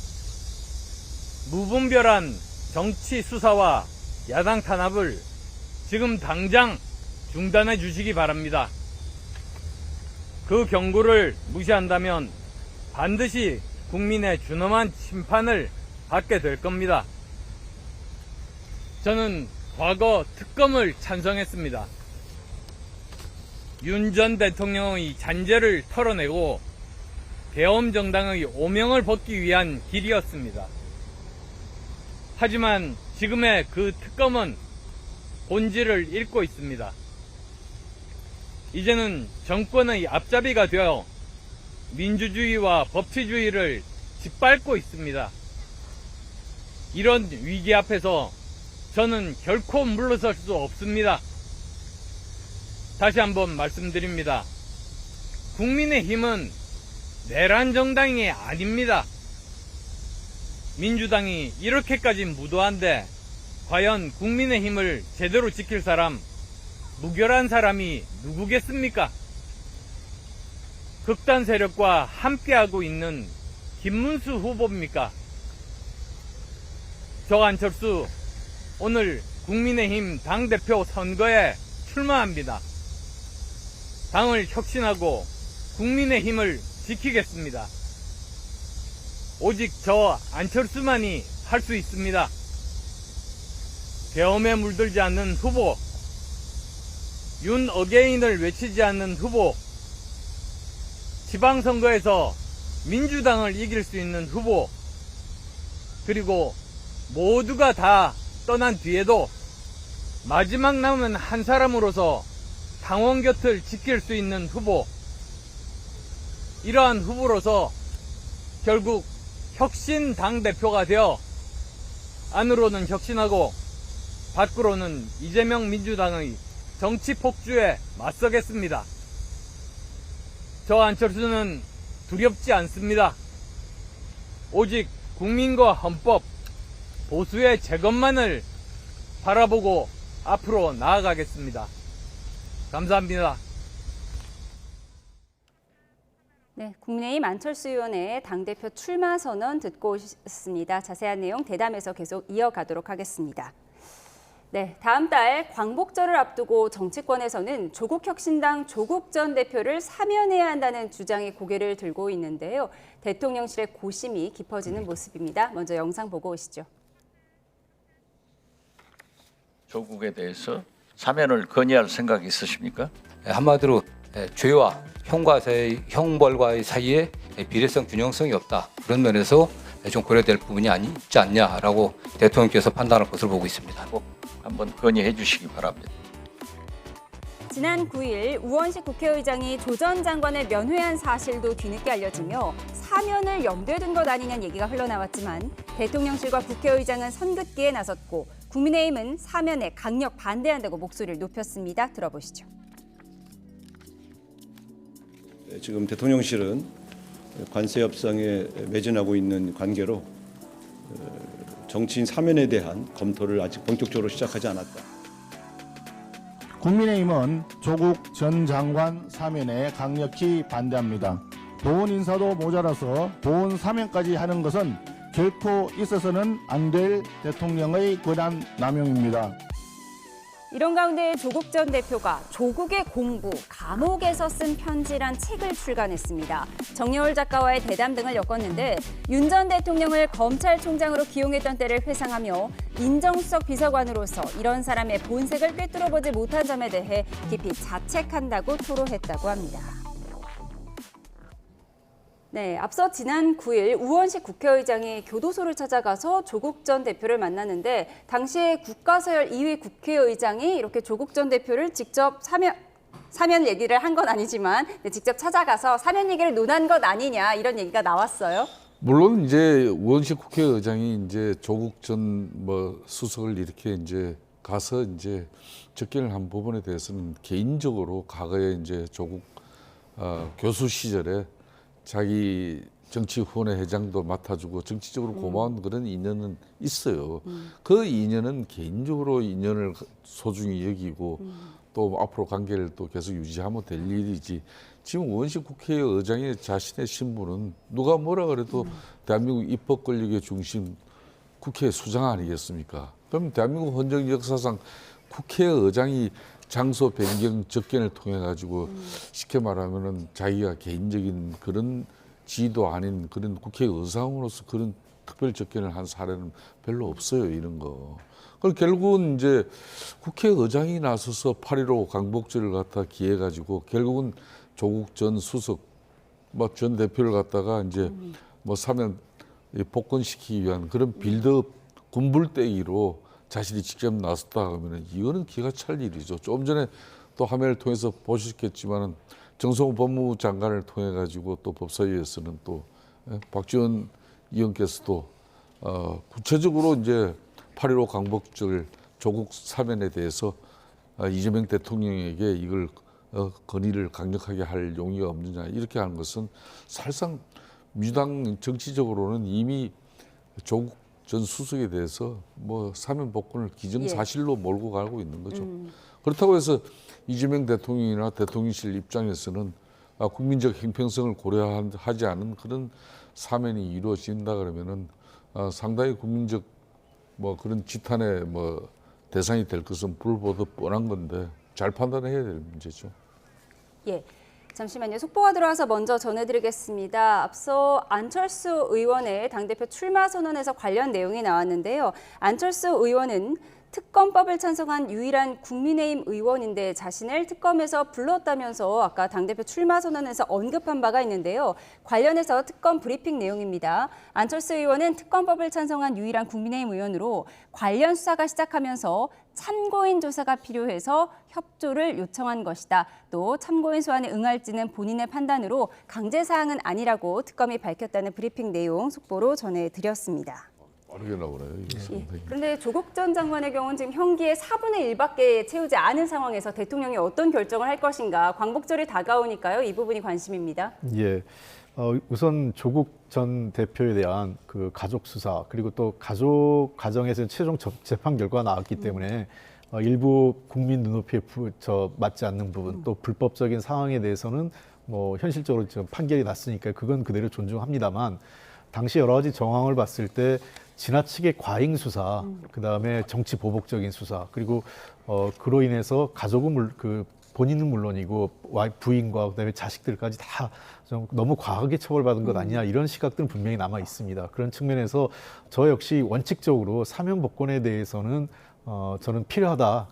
무분별한 정치 수사와 야당 탄압을 지금 당장 중단해 주시기 바랍니다. 그 경고를 무시한다면 반드시 국민의 준엄한 심판을 받게 될 겁니다. 저는 과거 특검을 찬성했습니다. 윤 전 대통령의 잔재를 털어내고 계엄 정당의 오명을 벗기 위한 길이었습니다. 하지만 지금의 그 특검은 본질을 잃고 있습니다. 이제는 정권의 앞잡이가 되어 민주주의와 법치주의를 짓밟고 있습니다. 이런 위기 앞에서 저는 결코 물러설 수 없습니다. 다시 한번 말씀드립니다. 국민의힘은 내란 정당이 아닙니다. 민주당이 이렇게까지 무도한데 과연 국민의힘을 제대로 지킬 사람, 무결한 사람이 누구겠습니까? 극단 세력과 함께하고 있는 김문수 후보입니까? 저 안철수 오늘 국민의힘 당대표 선거에 출마합니다. 당을 혁신하고 국민의힘을 지키겠습니다. 오직 저 안철수만이 할 수 있습니다. 계엄에 물들지 않는 후보, 윤 어게인을 외치지 않는 후보, 지방선거에서 민주당을 이길 수 있는 후보, 그리고 모두가 다 떠난 뒤에도 마지막 남은 한 사람으로서 당원 곁을 지킬 수 있는 후보, 이러한 후보로서 결국 혁신 당대표가 되어 안으로는 혁신하고 밖으로는 이재명 민주당의 정치 폭주에 맞서겠습니다. 저 안철수는 두렵지 않습니다. 오직 국민과 헌법, 보수의 재건만을 바라보고 앞으로 나아가겠습니다. 감사합니다. 네, 국민의힘 안철수 의원의 당대표 출마 선언 듣고 오셨습니다. 자세한 내용 대담에서 계속 이어가도록 하겠습니다. 네, 다음 달 광복절을 앞두고 정치권에서는 조국혁신당 조국 전 대표를 사면해야 한다는 주장이 고개를 들고 있는데요. 대통령실의 고심이 깊어지는 모습입니다. 먼저 영상 보고 오시죠. 조국에 대해서 사면을 건의할 생각이 있으십니까? 한마디로 죄와 형벌과의 사이에 비례성 균형성이 없다. 그런 면에서 좀 고려될 부분이 있지 않냐라고 대통령께서 판단할 것으로 보고 있습니다. 꼭 한번 건의해 주시기 바랍니다. 지난 9일 우원식 국회의장이 조 전 장관을 면회한 사실도 뒤늦게 알려지며 사면을 염두에 둔 것 아니냐는 얘기가 흘러나왔지만 대통령실과 국회의장은 선긋기에 나섰고 국민의힘은 사면에 강력 반대한다고 목소리를 높였습니다. 들어보시죠. 지금 대통령실은 관세 협상에 매진하고 있는 관계로 정치인 사면에 대한 검토를 아직 본격적으로 시작하지 않았다. 국민의힘은 조국 전 장관 사면에 강력히 반대합니다. 보훈 인사도 모자라서 보훈 사면까지 하는 것은 결코 있어서는 안 될 대통령의 권한 남용입니다. 이런 가운데 조국 전 대표가 조국의 공부, 감옥에서 쓴 편지란 책을 출간했습니다. 정여울 작가와의 대담 등을 엮었는데 윤 전 대통령을 검찰총장으로 기용했던 때를 회상하며 민정수석 비서관으로서 이런 사람의 본색을 꿰뚫어보지 못한 점에 대해 깊이 자책한다고 토로했다고 합니다. 네, 앞서 지난 9일 우원식 국회의장이 교도소를 찾아가서 조국 전 대표를 만났는데 당시에 국가서열 2위 국회의장이 이렇게 조국 전 대표를 직접 사면 얘기를 한 건 아니지만 직접 찾아가서 사면 얘기를 논한 것 아니냐 이런 얘기가 나왔어요. 물론 이제 우원식 국회의장이 이제 조국 전 수석을 이렇게 이제 가서 이제 접견을 한 부분에 대해서는 개인적으로 과거에 이제 조국 교수 시절에 자기 정치후원회 회장도 맡아주고 정치적으로 고마운 그런 인연은 있어요. 그 인연은 개인적으로 인연을 소중히 여기고 또 앞으로 관계를 또 계속 유지하면 될 일이지. 지금 우원식 국회의장의 자신의 신분은 누가 뭐라 그래도 대한민국 입법 권력의 중심 국회 수장 아니겠습니까? 그럼 대한민국 헌정 역사상 국회의장이 장소 변경 접견을 통해 가지고 쉽게 말하면은 자기가 개인적인 그런 지위도 아닌 그런 국회의장으로서 그런 특별 접견을 한 사례는 별로 없어요, 이런 거. 그리고 결국은 이제 국회의장이 나서서 8.15 광복절을 갖다 기해 가지고 결국은 조국 전 수석 전 대표를 갖다가 이제 사면 복권시키기 위한 그런 빌드업 군불대기로 자신이 직접 나섰다 하면은 이거는 기가 찰 일이죠. 조금 전에 또 화면을 통해서 보셨겠지만은 정성호 법무부 장관을 통해 가지고 또 법사위에서는 또 박지원 의원께서도 구체적으로 이제 8.15 광복절 조국 사면에 대해서 이재명 대통령에게 이걸 건의를 강력하게 할 용의가 없느냐 이렇게 하는 것은 사실상 민주당 정치적으로는 이미 조국 전 수석에 대해서 사면 복권을 기정사실로 몰고 가고 있는 거죠. 그렇다고 해서 이재명 대통령이나 대통령실 입장에서는 국민적 형평성을 고려하지 않은 그런 사면이 이루어진다 그러면은 상당히 국민적 그런 지탄의 대상이 될 것은 불보듯 뻔한 건데 잘 판단해야 될 문제죠. 예. 잠시만요. 속보가 들어와서 먼저 전해드리겠습니다. 앞서 안철수 의원의 당대표 출마 선언에서 관련 내용이 나왔는데요. 안철수 의원은 특검법을 찬성한 유일한 국민의힘 의원인데 자신을 특검에서 불렀다면서 아까 당대표 출마 선언에서 언급한 바가 있는데요. 관련해서 특검 브리핑 내용입니다. 안철수 의원은 특검법을 찬성한 유일한 국민의힘 의원으로 관련 수사가 시작하면서 참고인 조사가 필요해서 협조를 요청한 것이다. 또 참고인 소환에 응할지는 본인의 판단으로 강제 사항은 아니라고 특검이 밝혔다는 브리핑 내용 속보로 전해드렸습니다. 빠르게 나오네요. 그런데 조국 전 장관의 경우는 지금 형기의 4분의 1밖에 채우지 않은 상황에서 대통령이 어떤 결정을 할 것인가 광복절이 다가오니까요. 이 부분이 관심입니다. 예. 우선 조국 전 대표에 대한 그 가족 수사 그리고 또 가족 가정에서 최종 재판 결과가 나왔기 때문에 일부 국민 눈높이에 맞지 않는 부분 또 불법적인 상황에 대해서는 현실적으로 지금 판결이 났으니까 그건 그대로 존중합니다만 당시 여러 가지 정황을 봤을 때 지나치게 과잉 수사, 그다음에 정치 보복적인 수사, 그리고 그로 인해서 가족은 본인은 물론이고 부인과 그다음에 자식들까지 다 좀 너무 과하게 처벌받은 것 아니냐 이런 시각들은 분명히 남아 있습니다. 그런 측면에서 저 역시 원칙적으로 사면 복권에 대해서는 저는 필요하다.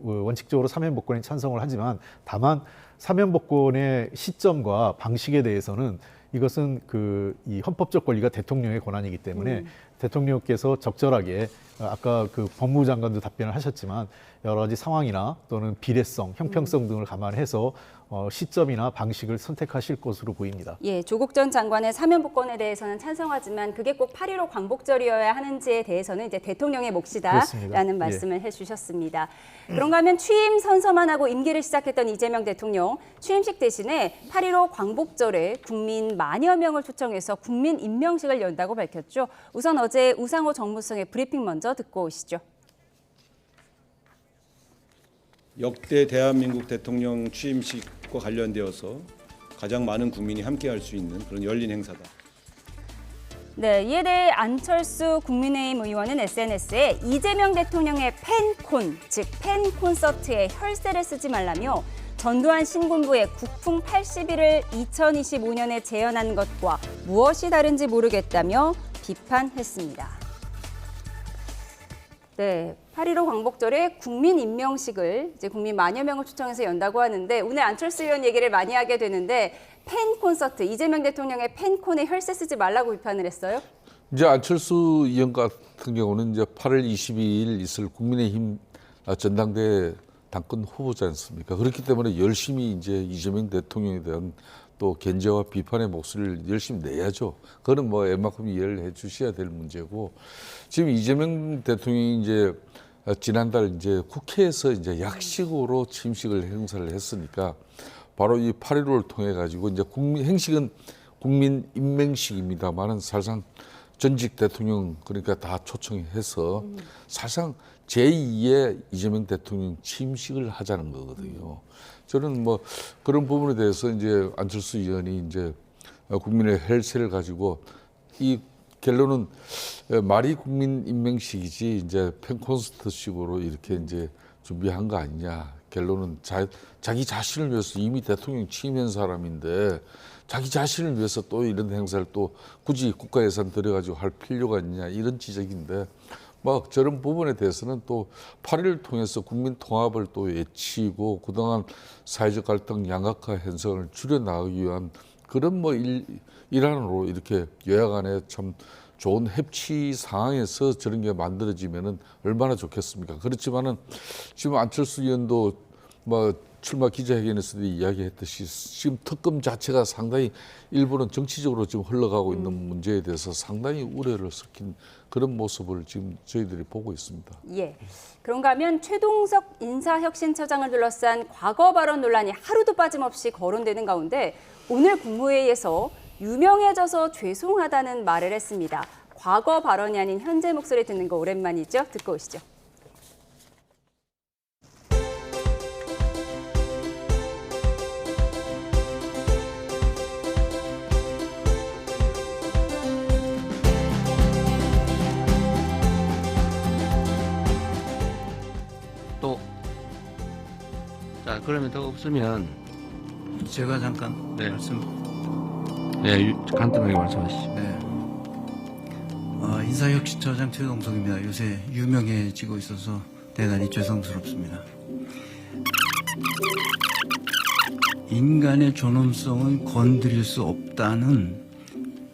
원칙적으로 사면 복권에 찬성을 하지만 다만 사면 복권의 시점과 방식에 대해서는 이것은 이 헌법적 권리가 대통령의 권한이기 때문에 대통령께서 적절하게 아까 법무부 장관도 답변을 하셨지만 여러 가지 상황이나 또는 비례성, 형평성 등을 감안해서 시점이나 방식을 선택하실 것으로 보입니다. 예, 조국 전 장관의 사면 복권에 대해서는 찬성하지만 그게 꼭 8.15 광복절이어야 하는지에 대해서는 이제 대통령의 몫이다라는 말씀을 해주셨습니다. 그런가 하면 취임 선서만 하고 임기를 시작했던 이재명 대통령 취임식 대신에 8.15 광복절에 국민 만여 명을 초청해서 국민 임명식을 연다고 밝혔죠. 우선 어제 우상호 정무수석의 브리핑 먼저 듣고 오시죠. 역대 대한민국 대통령 취임식과 관련되어서 가장 많은 국민이 함께할 수 있는 그런 열린 행사다. 네, 이에 대해 안철수 국민의힘 의원은 SNS에 이재명 대통령의 팬콘, 즉 팬콘서트에 혈세를 쓰지 말라며 전두환 신군부의 국풍 80일을 2025년에 재현한 것과 무엇이 다른지 모르겠다며 비판했습니다. 네, 8.15 광복절에 국민 임명식을 이제 국민 만여 명을 초청해서 연다고 하는데 오늘 안철수 의원 얘기를 많이 하게 되는데 팬 콘서트, 이재명 대통령의 팬콘에 혈세 쓰지 말라고 비판을 했어요. 이제 안철수 의원 같은 경우는 이제 8월 22일 있을 국민의힘 전당대회 당권 후보지 않습니까? 그렇기 때문에 열심히 이제 이재명 대통령에 대한 또 견제와 비판의 목소리를 열심히 내야죠. 그거는 뭐 웬만큼 이해를 해 주셔야 될 문제고, 지금 이재명 대통령이 이제 지난달 이제 국회에서 이제 약식으로 취임식을 행사를 했으니까 바로 이 8.15를 통해 가지고 이제 행식은 국민 임명식입니다만은 사실상 전직 대통령 그러니까 다 초청해서 사실상 제2의 이재명 대통령 취임식을 하자는 거거든요. 저는 뭐 그런 부분에 대해서 이제 안철수 의원이 이제 국민의 혈세를 가지고 이 결론은 말이 국민 임명식이지 이제 팬콘서트식으로 이렇게 이제 준비한 거 아니냐. 결론은 자기 자신을 위해서 이미 대통령 취임한 사람인데 자기 자신을 위해서 또 이런 행사를 또 굳이 국가 예산 들여가지고 할 필요가 있냐 이런 지적인데 뭐 저런 부분에 대해서는 또 8.15를 통해서 국민 통합을 또 외치고 그동안 사회적 갈등 양극화 현상을 줄여나가기 위한 그런 뭐 일환으로 이렇게 여야 간에 참 좋은 협치 상황에서 저런 게 만들어지면은 얼마나 좋겠습니까? 그렇지만은 지금 안철수 의원도 뭐 출마 기자회견에서도 이야기했듯이 지금 특검 자체가 상당히 일부는 정치적으로 지금 흘러가고 있는 문제에 대해서 상당히 우려를 섞인 그런 모습을 지금 저희들이 보고 있습니다. 예. 그런가 하면 최동석 인사혁신처장을 둘러싼 과거 발언 논란이 하루도 빠짐없이 거론되는 가운데 오늘 국무회의에서 유명해져서 죄송하다는 말을 했습니다. 과거 발언이 아닌 현재 목소리 듣는 거 오랜만이죠? 듣고 오시죠. 자, 그러면 더 없으면 제가 잠깐 말씀. 네, 간단하게 말씀하시죠. 네. 인사혁신처장 최동석입니다. 요새 유명해지고 있어서 대단히 죄송스럽습니다. 인간의 존엄성을 건드릴 수 없다는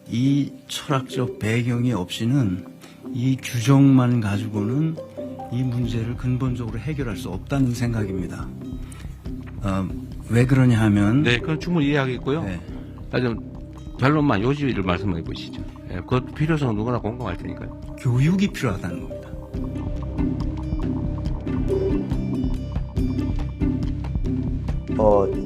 이 철학적 배경이 없이는 이 규정만 가지고는 이 문제를 근본적으로 해결할 수 없다는 생각입니다. 왜 그러냐 하면 네, 그건 충분히 이해하겠고요. 네. 좀 결론만 요지를 말씀해 보시죠. 네, 그 필요성은 누구나 공감할 테니까요. 교육이 필요하다는 겁니다.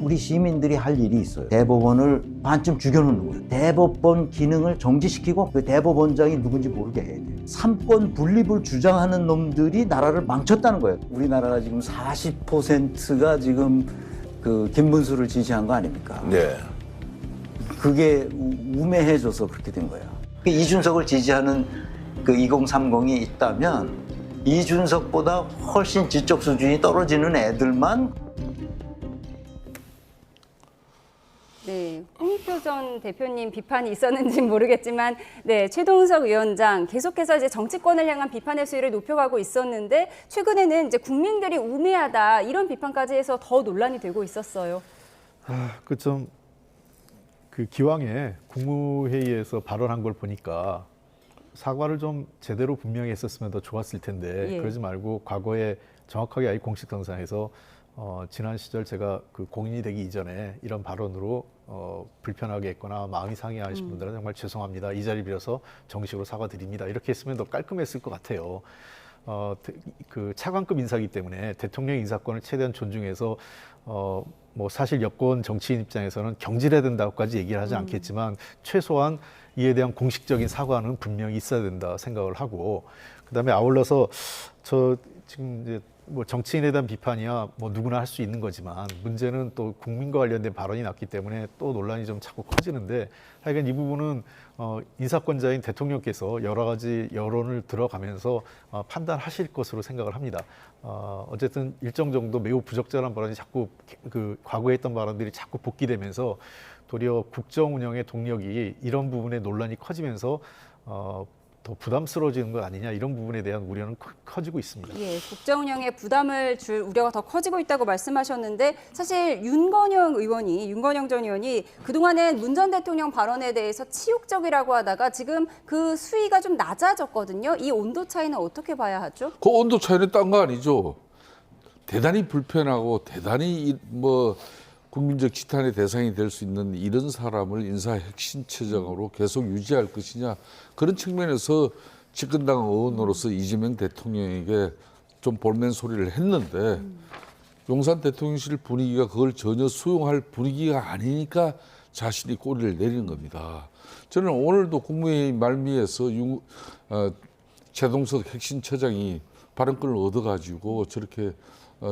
우리 시민들이 할 일이 있어요. 대법원을 반쯤 죽여놓는 거예요. 대법원 기능을 정지시키고 그 대법원장이 누군지 모르게 해야 돼요. 삼권 분립을 주장하는 놈들이 나라를 망쳤다는 거예요. 우리나라가 지금 40%가 지금 그 김문수를 지지한 거 아닙니까? 네. 그게 우매해져서 그렇게 된 거예요. 이준석을 지지하는 그 2030이 있다면 이준석보다 훨씬 지적 수준이 떨어지는 애들만. 네, 홍익표 전 대표님 비판이 있었는지 모르겠지만, 네, 최동석 위원장 계속해서 이제 정치권을 향한 비판의 수위를 높여가고 있었는데 최근에는 이제 국민들이 우매하다 이런 비판까지 해서 더 논란이 되고 있었어요. 그 기왕에 국무회의에서 발언한 걸 보니까 사과를 좀 제대로 분명히 했었으면 더 좋았을 텐데 예. 그러지 말고 과거에 정확하게 아예 공식 정상에서 지난 시절 제가 그 공인이 되기 이전에 이런 발언으로 불편하게 했거나 마음이 상해하신 분들은 정말 죄송합니다. 이 자리 빌어서 정식으로 사과드립니다. 이렇게 했으면 더 깔끔했을 것 같아요. 그 차관급 인사이기 때문에 대통령 인사권을 최대한 존중해서 뭐 사실 여권 정치인 입장에서는 경질해야 된다고까지 얘기를 하지 않겠지만 최소한 이에 대한 공식적인 사과는 분명히 있어야 된다 생각을 하고, 그다음에 아울러서 저 지금 이제 뭐 정치인에 대한 비판이야 뭐 누구나 할 수 있는 거지만 문제는 또 국민과 관련된 발언이 났기 때문에 또 논란이 좀 자꾸 커지는데, 하여간 이 부분은 인사권자인 대통령께서 여러 가지 여론을 들어가면서 판단하실 것으로 생각을 합니다. 어쨌든 일정 정도 매우 부적절한 발언이 자꾸 그 과거에 했던 발언들이 자꾸 복귀되면서 도리어 국정 운영의 동력이 이런 부분에 논란이 커지면서 더 부담스러워지는 것 아니냐, 이런 부분에 대한 우려는 커지고 있습니다. 예, 국정 운영에 부담을 줄 우려가 더 커지고 있다고 말씀하셨는데, 사실 윤건영 전 의원이 그동안은 문 전 대통령 발언에 대해서 치욕적이라고 하다가 지금 그 수위가 좀 낮아졌거든요. 이 온도 차이는 어떻게 봐야 하죠? 그 온도 차이는 딴 거 아니죠. 대단히 불편하고 대단히 뭐 국민적 지탄의 대상이 될 수 있는 이런 사람을 인사 핵심처장으로 계속 유지할 것이냐, 그런 측면에서 집권당 의원으로서 이재명 대통령에게 좀 볼멘 소리를 했는데 용산 대통령실 분위기가 그걸 전혀 수용할 분위기가 아니니까 자신이 꼬리를 내리는 겁니다. 저는 오늘도 국무회의 말미에서 최동석 핵심처장이 발언권을 얻어가지고 저렇게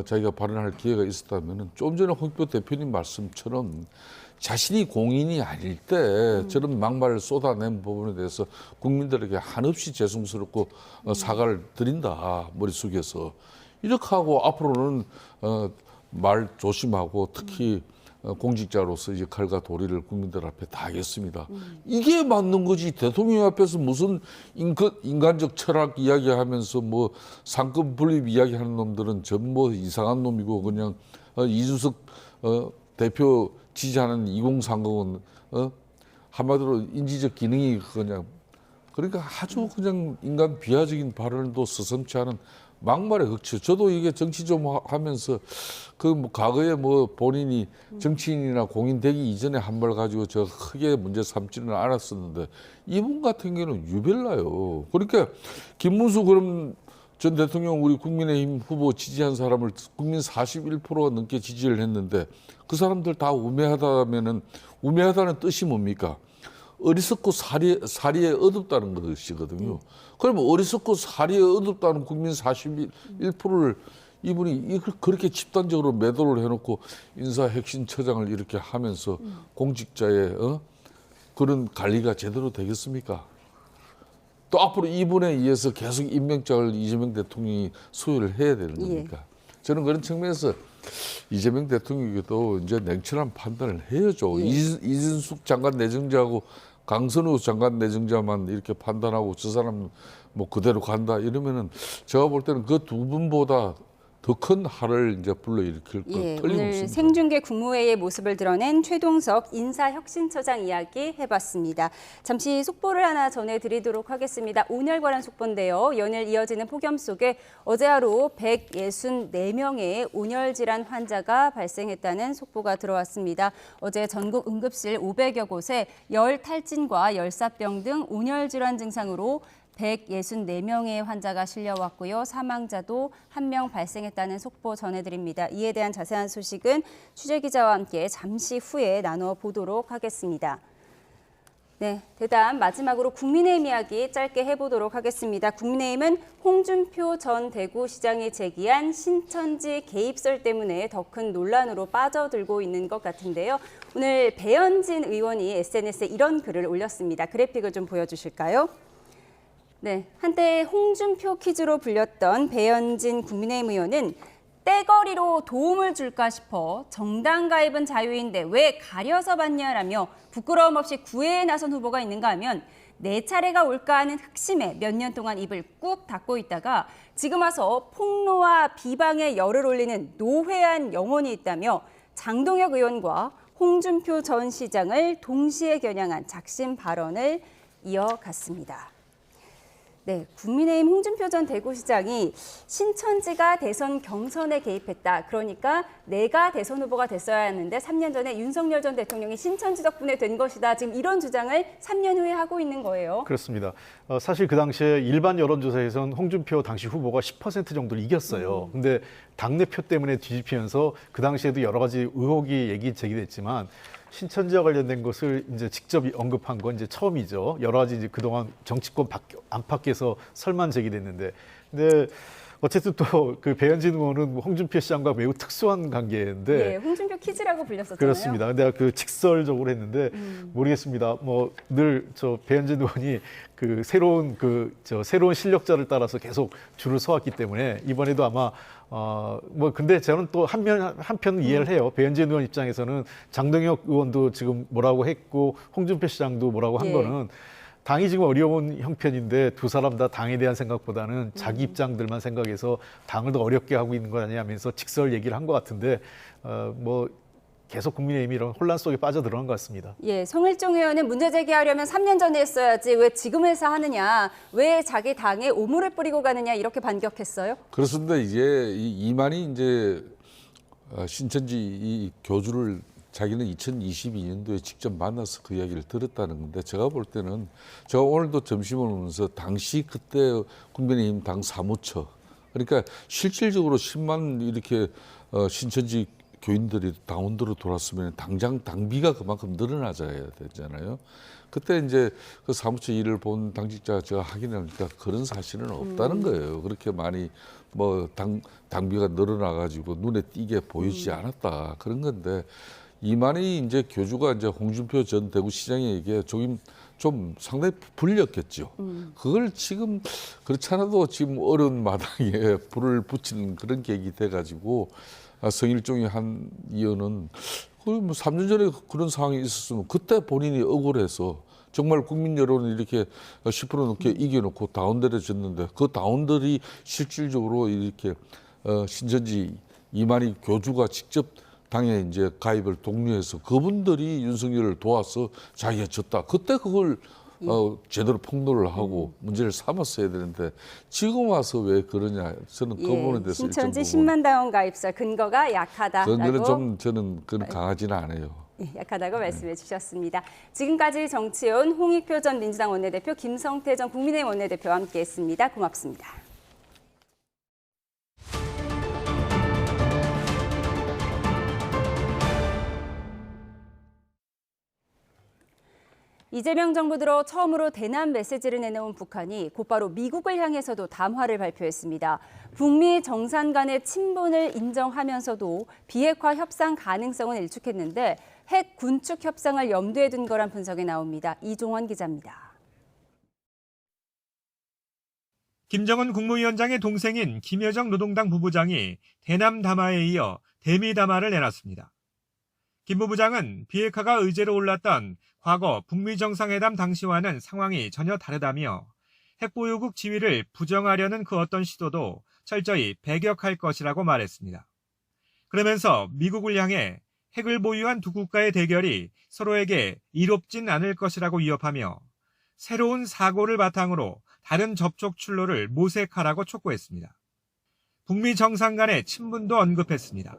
자기가 발언할 기회가 있었다면, 좀 전에 홍익표 대표님 말씀처럼 자신이 공인이 아닐 때 저런 막말을 쏟아낸 부분에 대해서 국민들에게 한없이 죄송스럽고 사과를 드린다, 머릿속에서. 이렇게 하고 앞으로는 말 조심하고 특히 공직자로서 역할과 도리를 국민들 앞에 다하겠습니다. 이게 맞는 거지. 대통령 앞에서 무슨 인간적 철학 이야기하면서 뭐 상급 분립 이야기하는 놈들은 전부 이상한 놈이고, 그냥 이준석 대표 지지하는 2030은 한마디로 인지적 기능이 그냥, 그러니까 아주 그냥 인간 비하적인 발언도 서슴지 않은 막말의 흑치. 저도 이게 정치 좀 하면서 그 뭐 과거에 뭐 본인이 정치인이나 공인 되기 이전에 한 말 가지고 저 크게 문제 삼지는 않았었는데, 이분 같은 경우는 유별나요. 그러니까 김문수 그럼 전 대통령 우리 국민의힘 후보 지지한 사람을 국민 41%가 넘게 지지를 했는데 그 사람들 다 우매하다면은, 우매하다는 뜻이 뭡니까? 어리석고 사리에 어둡다는 것이거든요. 그러면 어리석고 사리에 어둡다는 국민 41%를 이분이 그렇게 집단적으로 매도를 해놓고 인사 핵심처장을 이렇게 하면서 공직자의 그런 관리가 제대로 되겠습니까? 또 앞으로 이분에 의해서 계속 임명장을 이재명 대통령이 소유를 해야 되는 겁니까? 저는 그런 측면에서 이재명 대통령에게도 이제 냉철한 판단을 해야죠. 이준숙 장관 내정자하고 강선우 장관 내정자만 이렇게 판단하고 저 사람 뭐 그대로 간다 이러면은 제가 볼 때는 그 두 분보다 더 큰 har를 이제 불러일으킬 것 틀림없습니다. 오늘 생중계 국무회의의 모습을 드러낸 최동석 인사혁신처장 이야기 해봤습니다. 잠시 속보를 하나 전해드리도록 하겠습니다. 온열관련 속보인데요. 연일 이어지는 폭염 속에 어제 하루 164명의 온열질환 환자가 발생했다는 속보가 들어왔습니다. 어제 전국 응급실 500여 곳에 열 탈진과 열사병 등 온열질환 증상으로 164명의 환자가 실려왔고요. 사망자도 1명 발생했다는 속보 전해드립니다. 이에 대한 자세한 소식은 취재기자와 함께 잠시 후에 나눠보도록 하겠습니다. 네, 대담 마지막으로 국민의힘 이야기 짧게 해보도록 하겠습니다. 국민의힘은 홍준표 전 대구시장이 제기한 신천지 개입설 때문에 더 큰 논란으로 빠져들고 있는 것 같은데요. 오늘 배현진 의원이 SNS에 이런 글을 올렸습니다. 그래픽을 좀 보여주실까요? 네, 한때 홍준표 퀴즈로 불렸던 배현진 국민의힘 의원은 떼거리로 도움을 줄까 싶어 정당 가입은 자유인데 왜 가려서 받냐라며 부끄러움 없이 구애에 나선 후보가 있는가 하면 내 차례가 올까 하는 흑심에 몇 년 동안 입을 꾹 닫고 있다가 지금 와서 폭로와 비방에 열을 올리는 노회한 영혼이 있다며 장동혁 의원과 홍준표 전 시장을 동시에 겨냥한 작심 발언을 이어갔습니다. 네, 국민의힘 홍준표 전 대구시장이 신천지가 대선 경선에 개입했다. 그러니까 내가 대선 후보가 됐어야 하는데 3년 전에 윤석열 전 대통령이 신천지 덕분에 된 것이다. 지금 이런 주장을 3년 후에 하고 있는 거예요. 그렇습니다. 사실 그 당시에 일반 여론조사에서는 홍준표 당시 후보가 10% 정도를 이겼어요. 근데 당내표 때문에 뒤집히면서 그 당시에도 여러 가지 의혹이 제기됐지만 신천지와 관련된 것을 이제 직접 언급한 건 이제 처음이죠. 여러 가지 이제 그동안 정치권 안팎에서 설만 제기됐는데, 근데 어쨌든 또 그 배현진 의원은 홍준표 시장과 매우 특수한 관계인데, 네, 홍준표 키즈라고 불렸었잖아요. 그렇습니다. 근데 그 직설적으로 했는데 모르겠습니다. 뭐 늘 저 배현진 의원이 그 새로운 실력자를 따라서 계속 줄을 서왔기 때문에 이번에도 아마 뭐 근데 저는 또 한편 이해를 해요. 배현진 의원 입장에서는 장동혁 의원도 지금 뭐라고 했고 홍준표 시장도 뭐라고 한 거는 당이 지금 어려운 형편인데 두 사람 다 당에 대한 생각보다는 자기 입장들만 생각해서 당을 더 어렵게 하고 있는 거 아니냐 하면서 직설 얘기를 한 것 같은데 뭐 계속 국민의힘이 이런 혼란 속에 빠져들어간 것 같습니다. 예, 송일종 의원은 문제 제기하려면 3년 전에 했어야지 왜 지금 해서 하느냐, 왜 자기 당에 오물을 뿌리고 가느냐 이렇게 반격했어요. 그렇습니다. 이제 이만희 이제 신천지 이 교주를 자기는 2022년도에 직접 만나서 그 이야기를 들었다는 건데 제가 볼 때는 제가 오늘도 점심을 먹으면서 당시 그때 국민의힘 당 사무처 그러니까 실질적으로 10만 이렇게 신천지 교인들이 당원들로 돌았으면 당장 당비가 그만큼 늘어나져야 되잖아요. 그때 이제 그 사무처 일을 본 당직자가 제가 확인하니까 그런 사실은 없다는 거예요. 그렇게 많이 뭐 당비가 늘어나가지고 눈에 띄게 보이지 않았다 그런 건데 이만희 이제 교주가 이제 홍준표 전 대구시장에게 좀 상당히 불렸겠죠. 그걸 지금 그렇지 않아도 지금 어려운 마당에 불을 붙이는 그런 계획이 돼가지고. 성일종의 한 의원은 거의 뭐 3년 전에 그런 상황이 있었으면 그때 본인이 억울해서 정말 국민 여론을 이렇게 10% 넘게 이겨놓고 다운되어졌는데 그 다운들이 실질적으로 이렇게 신천지 이만희 교주가 직접 당에 이제 가입을 독려해서 그분들이 윤석열을 도와서 자기가 졌다. 그때 그걸 제대로 폭로를 하고 문제를 삼았어야 되는데 지금 와서 왜 그러냐 저는 그 부분에 대해서 신천지 10만 당원 가입설 근거가 약하다라고 근거는 좀 저는 그건 강하지는 않아요. 약하다고 말씀해 주셨습니다. 지금까지 정치온 홍익표 전 민주당 원내대표, 김성태 전 국민의힘 원내대표와 함께했습니다. 고맙습니다. 이재명 정부 들어 처음으로 대남 메시지를 내놓은 북한이 곧바로 미국을 향해서도 담화를 발표했습니다. 북미 정상 간의 친분을 인정하면서도 비핵화 협상 가능성은 일축했는데 핵 군축 협상을 염두에 둔 거란 분석이 나옵니다. 이종원 기자입니다. 김정은 국무위원장의 동생인 김여정 노동당 부부장이 대남 담화에 이어 대미 담화를 내놨습니다. 김 부부장은 비핵화가 의제로 올랐던 과거 북미 정상회담 당시와는 상황이 전혀 다르다며 핵보유국 지위를 부정하려는 그 어떤 시도도 철저히 배격할 것이라고 말했습니다. 그러면서 미국을 향해 핵을 보유한 두 국가의 대결이 서로에게 이롭진 않을 것이라고 위협하며 새로운 사고를 바탕으로 다른 접촉 출로를 모색하라고 촉구했습니다. 북미 정상 간의 친분도 언급했습니다.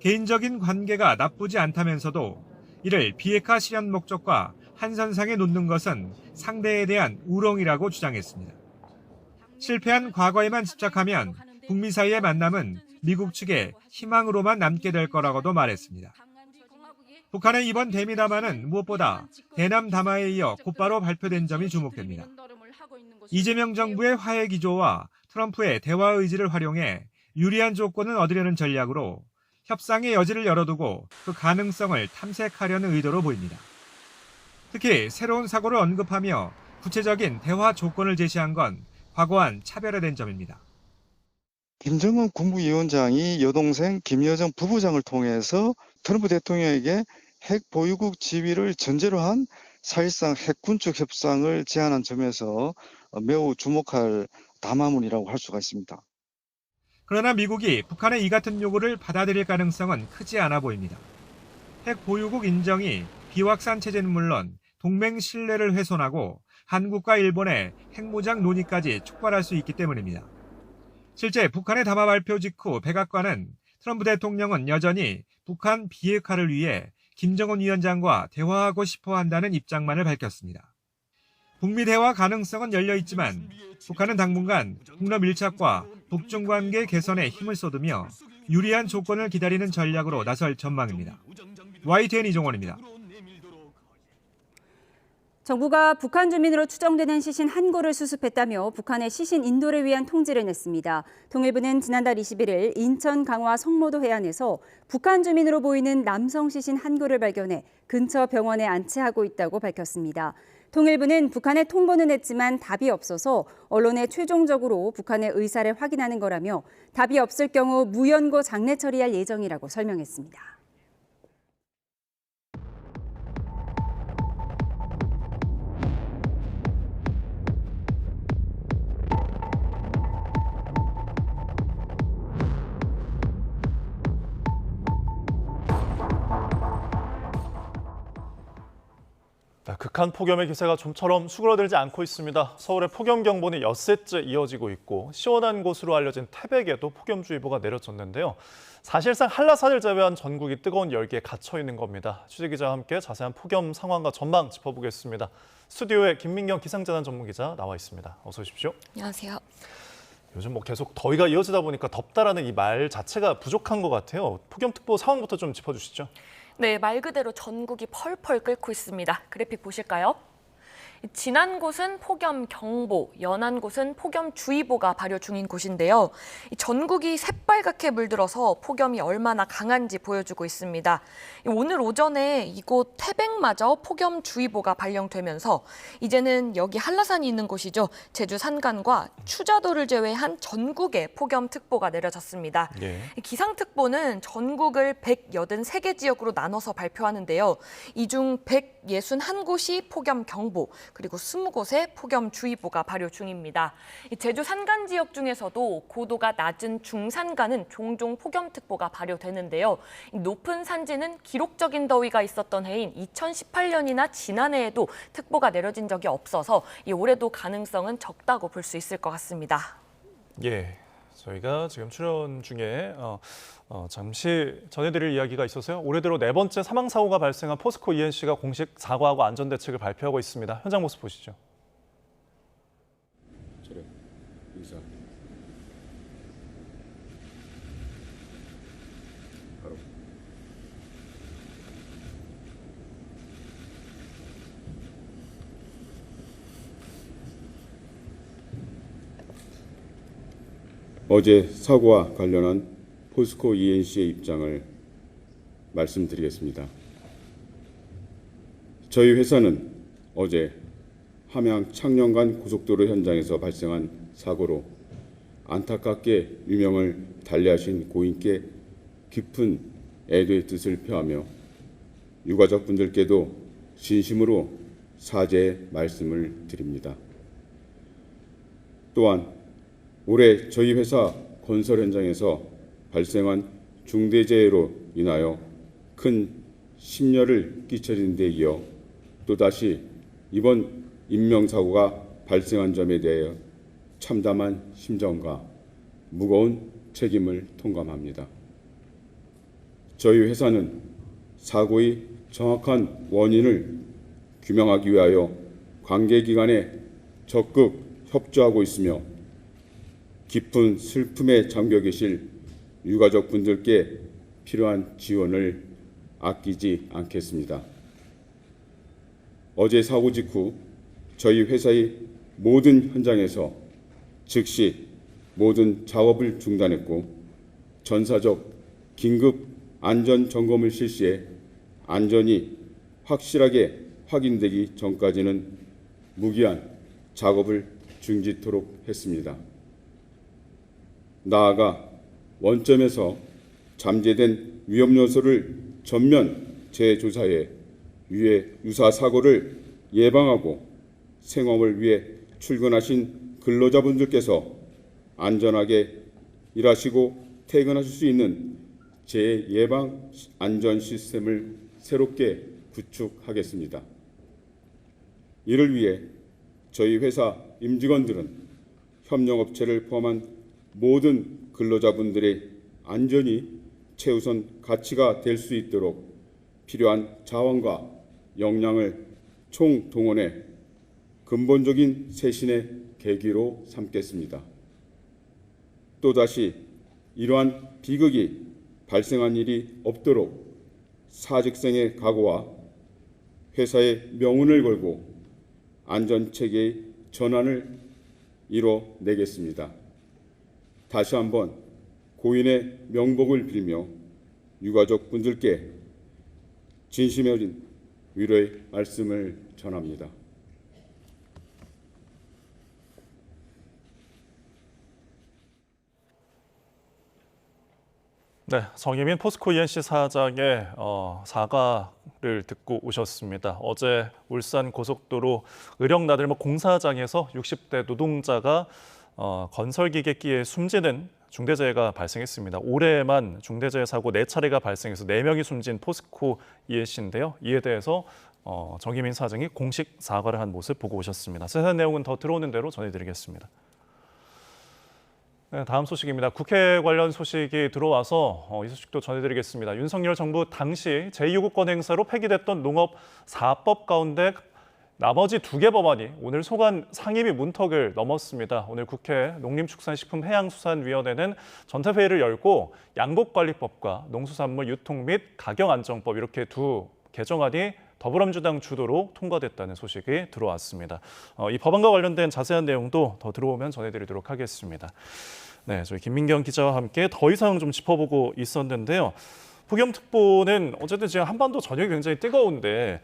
개인적인 관계가 나쁘지 않다면서도 이를 비핵화 실현 목적과 한선상에 놓는 것은 상대에 대한 우롱이라고 주장했습니다. 실패한 과거에만 집착하면 북미 사이의 만남은 미국 측의 희망으로만 남게 될 거라고도 말했습니다. 북한의 이번 대미 담화는 무엇보다 대남 담화에 이어 곧바로 발표된 점이 주목됩니다. 이재명 정부의 화해 기조와 트럼프의 대화 의지를 활용해 유리한 조건을 얻으려는 전략으로 협상의 여지를 열어두고 그 가능성을 탐색하려는 의도로 보입니다. 특히 새로운 사고를 언급하며 구체적인 대화 조건을 제시한 건 과거와는 차별화된 점입니다. 김정은 국무위원장이 여동생 김여정 부부장을 통해서 트럼프 대통령에게 핵 보유국 지위를 전제로 한 사실상 핵 군축 협상을 제안한 점에서 매우 주목할 담화문이라고 할 수가 있습니다. 그러나 미국이 북한의 이 같은 요구를 받아들일 가능성은 크지 않아 보입니다. 핵 보유국 인정이 비확산 체제는 물론 동맹 신뢰를 훼손하고 한국과 일본의 핵무장 논의까지 촉발할 수 있기 때문입니다. 실제 북한의 담화 발표 직후 백악관은 트럼프 대통령은 여전히 북한 비핵화를 위해 김정은 위원장과 대화하고 싶어 한다는 입장만을 밝혔습니다. 북미 대화 가능성은 열려 있지만 북한은 당분간 북러 밀착과 북중 관계 개선에 힘을 쏟으며 유리한 조건을 기다리는 전략으로 나설 전망입니다. YTN 이종원입니다. 정부가 북한 주민으로 추정되는 시신 한 구를 수습했다며 북한의 시신 인도를 위한 통지를 냈습니다. 통일부는 지난달 21일 인천 강화 성모도 해안에서 북한 주민으로 보이는 남성 시신 한 구를 발견해 근처 병원에 안치하고 있다고 밝혔습니다. 통일부는 북한에 통보는 했지만 답이 없어서 언론에 최종적으로 북한의 의사를 확인하는 거라며 답이 없을 경우 무연고 장례 처리할 예정이라고 설명했습니다. 극한 폭염의 기세가 좀처럼 수그러들지 않고 있습니다. 서울의 폭염 경보는 엿새째 이어지고 있고 시원한 곳으로 알려진 태백에도 폭염주의보가 내려졌는데요. 사실상 한라산을 제외한 전국이 뜨거운 열기에 갇혀 있는 겁니다. 취재기자와 함께 자세한 폭염 상황과 전망 짚어보겠습니다. 스튜디오에 김민경 기상재난 전문기자 나와 있습니다. 어서 오십시오. 안녕하세요. 요즘 계속 더위가 이어지다 보니까 덥다라는 이 말 자체가 부족한 것 같아요. 폭염특보 상황부터 좀 짚어주시죠. 네, 말 그대로 전국이 펄펄 끓고 있습니다. 그래픽 보실까요? 지난 곳은 폭염 경보, 연한 곳은 폭염 주의보가 발효 중인 곳인데요. 전국이 새빨갛게 물들어서 폭염이 얼마나 강한지 보여주고 있습니다. 오늘 오전에 이곳 태백마저 폭염 주의보가 발령되면서 이제는 여기 한라산이 있는 곳이죠. 제주 산간과 추자도를 제외한 전국에 폭염특보가 내려졌습니다. 예. 기상특보는 전국을 183개 지역으로 나눠서 발표하는데요. 이 중 161곳이 폭염 경보, 그리고 20곳에 폭염주의보가 발효 중입니다. 제주 산간 지역 중에서도 고도가 낮은 중산간은 종종 폭염특보가 발효되는데요. 높은 산지는 기록적인 더위가 있었던 해인 2018년이나 지난해에도 특보가 내려진 적이 없어서 올해도 가능성은 적다고 볼 수 있을 것 같습니다. 예, 저희가 지금 출연 중에 잠시 전해드릴 이야기가 있어서요. 올해대로 4번째 사망사고가 발생한 포스코 ENC가 공식 사과하고 안전대책을 발표하고 있습니다. 현장 모습 보시죠. 인사. 어제 사고와 관련한 포스코 ENC의 입장을 말씀드리겠습니다. 저희 회사는 어제 함양 창녕간 고속도로 현장에서 발생한 사고로 안타깝게 유명을 달리하신 고인께 깊은 애도의 뜻을 표하며 유가족분들께도 진심으로 사죄의 말씀을 드립니다. 또한 올해 저희 회사 건설 현장에서 발생한 중대재해로 인하여 큰 심려를 끼쳐진 데 이어 또다시 이번 인명사고가 발생한 점에 대해 참담한 심정과 무거운 책임을 통감합니다. 저희 회사는 사고의 정확한 원인을 규명하기 위하여 관계기관에 적극 협조하고 있으며 깊은 슬픔에 잠겨 계실 유가족분들께 필요한 지원을 아끼지 않겠습니다. 어제 사고 직후 저희 회사의 모든 현장에서 즉시 모든 작업을 중단했고 전사적 긴급 안전 점검을 실시해 안전이 확실하게 확인되기 전까지는 무기한 작업을 중지토록 했습니다. 나아가 원점에서 잠재된 위험 요소를 전면 재조사해 유사 사고를 예방하고 생업을 위해 출근하신 근로자분들께서 안전하게 일하시고 퇴근하실 수 있는 재예방 안전 시스템을 새롭게 구축하겠습니다. 이를 위해 저희 회사 임직원들은 협력업체를 포함한 모든 근로자분들의 안전이 최우선 가치가 될 수 있도록 필요한 자원과 역량을 총동원해 근본적인 쇄신의 계기로 삼겠습니다. 또다시 이러한 비극이 발생한 일이 없도록 사직생의 각오와 회사의 명운을 걸고 안전체계의 전환을 이뤄내겠습니다. 다시 한번 고인의 명복을 빌며 유가족 분들께 진심에 어린 위로의 말씀을 전합니다. 네, 정의민 포스코 E&C 사장의 사과를 듣고 오셨습니다. 어제 울산 고속도로 의령나들목 공사장에서 60대 노동자가 건설기계끼에 숨지는 중대재해가 발생했습니다. 올해만 중대재해 사고 4차례가 발생해서 4명이 숨진 포스코 E&C인데요. 이에 대해서 정의민 사장이 공식 사과를 한 모습 보고 오셨습니다. 세세한 내용은 더 들어오는 대로 전해드리겠습니다. 네, 다음 소식입니다. 국회 관련 소식이 들어와서 이 소식도 전해드리겠습니다. 윤석열 정부 당시 제2요구권 행사로 폐기됐던 농업 4법 가운데 나머지 2개 법안이 오늘 소관 상임위 문턱을 넘었습니다. 오늘 국회 농림축산식품해양수산위원회는 전태회의를 열고 양곡관리법과 농수산물 유통 및 가경안정법 이렇게 2 개정안이 더불어민주당 주도로 통과됐다는 소식이 들어왔습니다. 이 법안과 관련된 자세한 내용도 더 들어오면 전해드리도록 하겠습니다. 네, 저희 김민경 기자와 함께 더 이상 좀 짚어보고 있었는데요. 폭염특보는 어쨌든 지금 한반도 전역이 굉장히 뜨거운데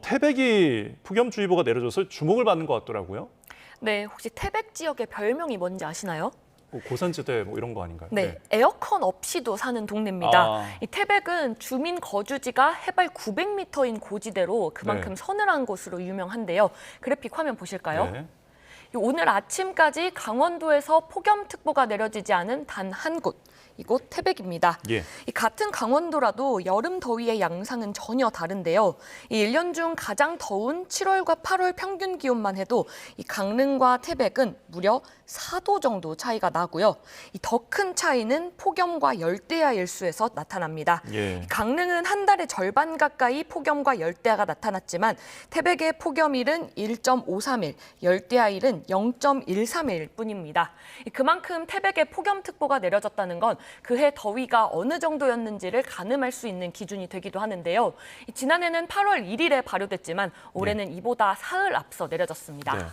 태백이 폭염주의보가 내려져서 주목을 받는 것 같더라고요. 네, 혹시 태백 지역의 별명이 뭔지 아시나요? 고산지대 뭐 이런 거 아닌가요? 네, 에어컨 없이도 사는 동네입니다. 이 태백은 주민 거주지가 해발 900m인 고지대로 그만큼 네. 서늘한 곳으로 유명한데요. 그래픽 화면 보실까요? 네. 오늘 아침까지 강원도에서 폭염특보가 내려지지 않은 단 한 곳. 이곳 태백입니다. 예. 이 같은 강원도라도 여름 더위의 양상은 전혀 다른데요. 이 1년 중 가장 더운 7월과 8월 평균 기온만 해도 이 강릉과 태백은 무려 4도 정도 차이가 나고요. 이 더 큰 차이는 폭염과 열대야 일수에서 나타납니다. 예. 강릉은 한 달의 절반 가까이 폭염과 열대야가 나타났지만 태백의 폭염일은 1.53일, 열대야일은 0.13일 뿐입니다. 그만큼 태백에 폭염특보가 내려졌다는 건 그해 더위가 어느 정도였는지를 가늠할 수 있는 기준이 되기도 하는데요. 지난해는 8월 1일에 발효됐지만 올해는 이보다 사흘 앞서 내려졌습니다. 네.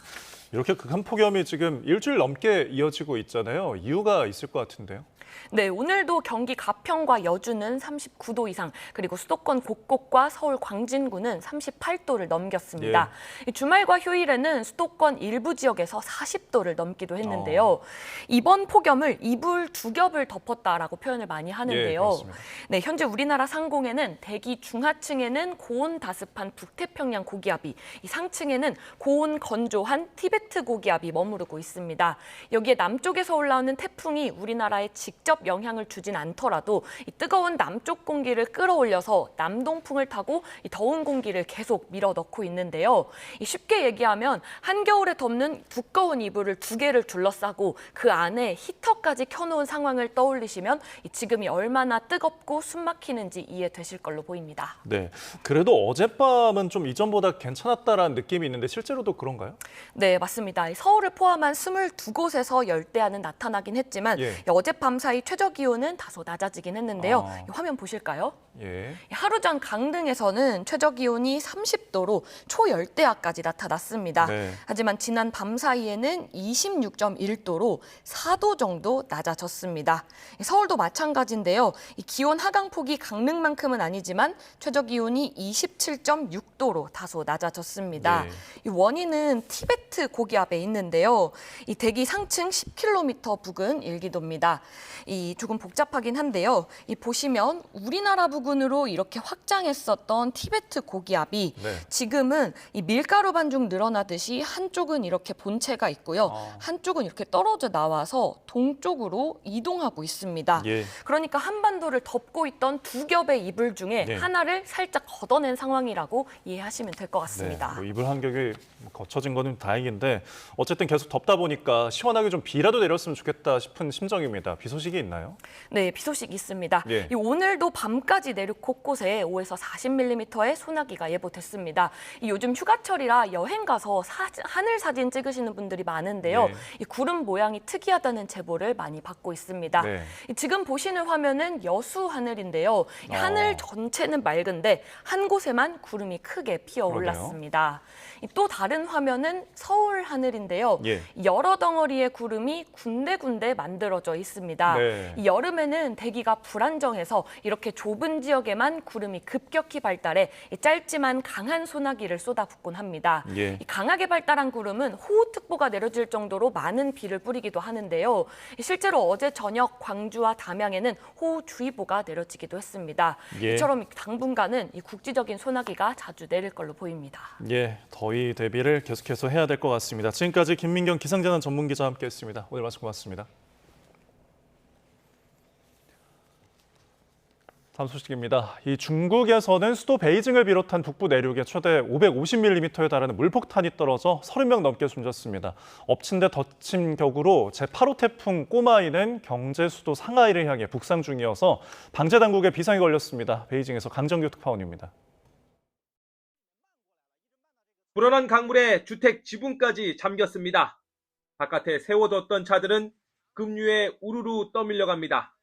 이렇게 극한 폭염이 지금 일주일 넘게 이어지고 있잖아요. 이유가 있을 것 같은데요. 네, 오늘도 경기 가평과 여주는 39도 이상, 그리고 수도권 곳곳과 서울 광진구는 38도를 넘겼습니다. 주말과 휴일에는 수도권 일부 지역에서 40도를 넘기도 했는데요. 이번 폭염을 이불 2겹을 덮었다라고 표현을 많이 하는데요. 네, 현재 우리나라 상공에는 대기 중하층에는 고온 다습한 북태평양 고기압이, 이 상층에는 고온 건조한 티베트 고기압이 머무르고 있습니다. 여기에 남쪽에서 올라오는 태풍이 우리나라에 직접 영향을 주진 않더라도 이 뜨거운 남쪽 공기를 끌어올려서 남동풍을 타고 이 더운 공기를 계속 밀어넣고 있는데요. 쉽게 얘기하면 한겨울에 덮는 두꺼운 이불을 2개를 둘러싸고 그 안에 히터까지 켜놓은 상황을 떠올리시면 지금이 얼마나 뜨겁고 숨막히는지 이해되실 걸로 보입니다. 네, 그래도 어젯밤은 좀 이전보다 괜찮았다라는 느낌이 있는데 실제로도 그런가요? 네, 맞습니다. 서울을 포함한 22곳에서 열대야는 나타나긴 했지만 어젯밤 사이 최저 기온은 다소 낮아지긴 했는데요. 화면 보실까요? 예. 하루 전 강릉에서는 최저 기온이 30도로 초열대야까지 나타났습니다. 네. 하지만 지난 밤 사이에는 26.1도로 4도 정도 낮아졌습니다. 서울도 마찬가지인데요. 기온 하강폭이 강릉만큼은 아니지만 최저 기온이 27.6도로 다소 낮아졌습니다. 이 원인은 티베트 고기압에 있는데요. 이 대기 상층 10km 부근 일기도입니다. 이 조금 복잡하긴 한데요. 이 보시면 우리나라 부근으로 이렇게 확장했었던 티베트 고기압이 지금은 이 밀가루 반죽 늘어나듯이 한쪽은 이렇게 본체가 있고요. 한쪽은 이렇게 떨어져 나와서 동쪽으로 이동하고 있습니다. 그러니까 한반도를 덮고 있던 두 겹의 이불 중에 하나를 살짝 걷어낸 상황이라고 이해하시면 될 것 같습니다. 뭐 이불 간격이 거쳐진 거는 다행인데 어쨌든 계속 덥다 보니까 시원하게 좀 비라도 내렸으면 좋겠다 싶은 심정입니다. 비 소식이 있나요? 네, 비 소식이 있습니다. 이 오늘도 밤까지 내륙 곳곳에 5에서 40mm의 소나기가 예보됐습니다. 이 요즘 휴가철이라 여행 가서 하늘 사진 찍으시는 분들이 많은데요. 이 구름 모양이 특이하다는 제보를 많이 받고 있습니다. 지금 보시는 화면은 여수 하늘인데요. 이 하늘 전체는 맑은데 한 곳에만 구름이 크게 피어 올랐습니다. 또 다른 화면은 서울 하늘인데요. 여러 덩어리의 구름이 군데군데 만들어져 있습니다. 이 여름에는 대기가 불안정해서 이렇게 좁은 지역에만 구름이 급격히 발달해 짧지만 강한 소나기를 쏟아붓곤 합니다. 이 강하게 발달한 구름은 호우특보가 내려질 정도로 많은 비를 뿌리기도 하는데요. 실제로 어제 저녁 광주와 담양에는 호우주의보가 내려지기도 했습니다. 이처럼 당분간은 이 국지적인 소나기가 자주 내릴 걸로 보입니다. 더위 대비를 계속해서 해야 될 것 같습니다. 지금까지 김민경 기상재난 전문기자와 함께했습니다. 오늘 말씀 고맙습니다. 다음 소식입니다. 이 중국에서는 수도 베이징을 비롯한 북부 내륙에 최대 550mm에 달하는 물폭탄이 떨어져 30명 넘게 숨졌습니다. 엎친 데 덮친 격으로 제8호 태풍 꼬마이는 경제 수도 상하이를 향해 북상 중이어서 방제 당국에 비상이 걸렸습니다. 베이징에서 강정규 특파원입니다. 불어난 강물에 주택 지붕까지 잠겼습니다. 바깥에 세워뒀던 차들은 급류에 우르르 떠밀려갑니다.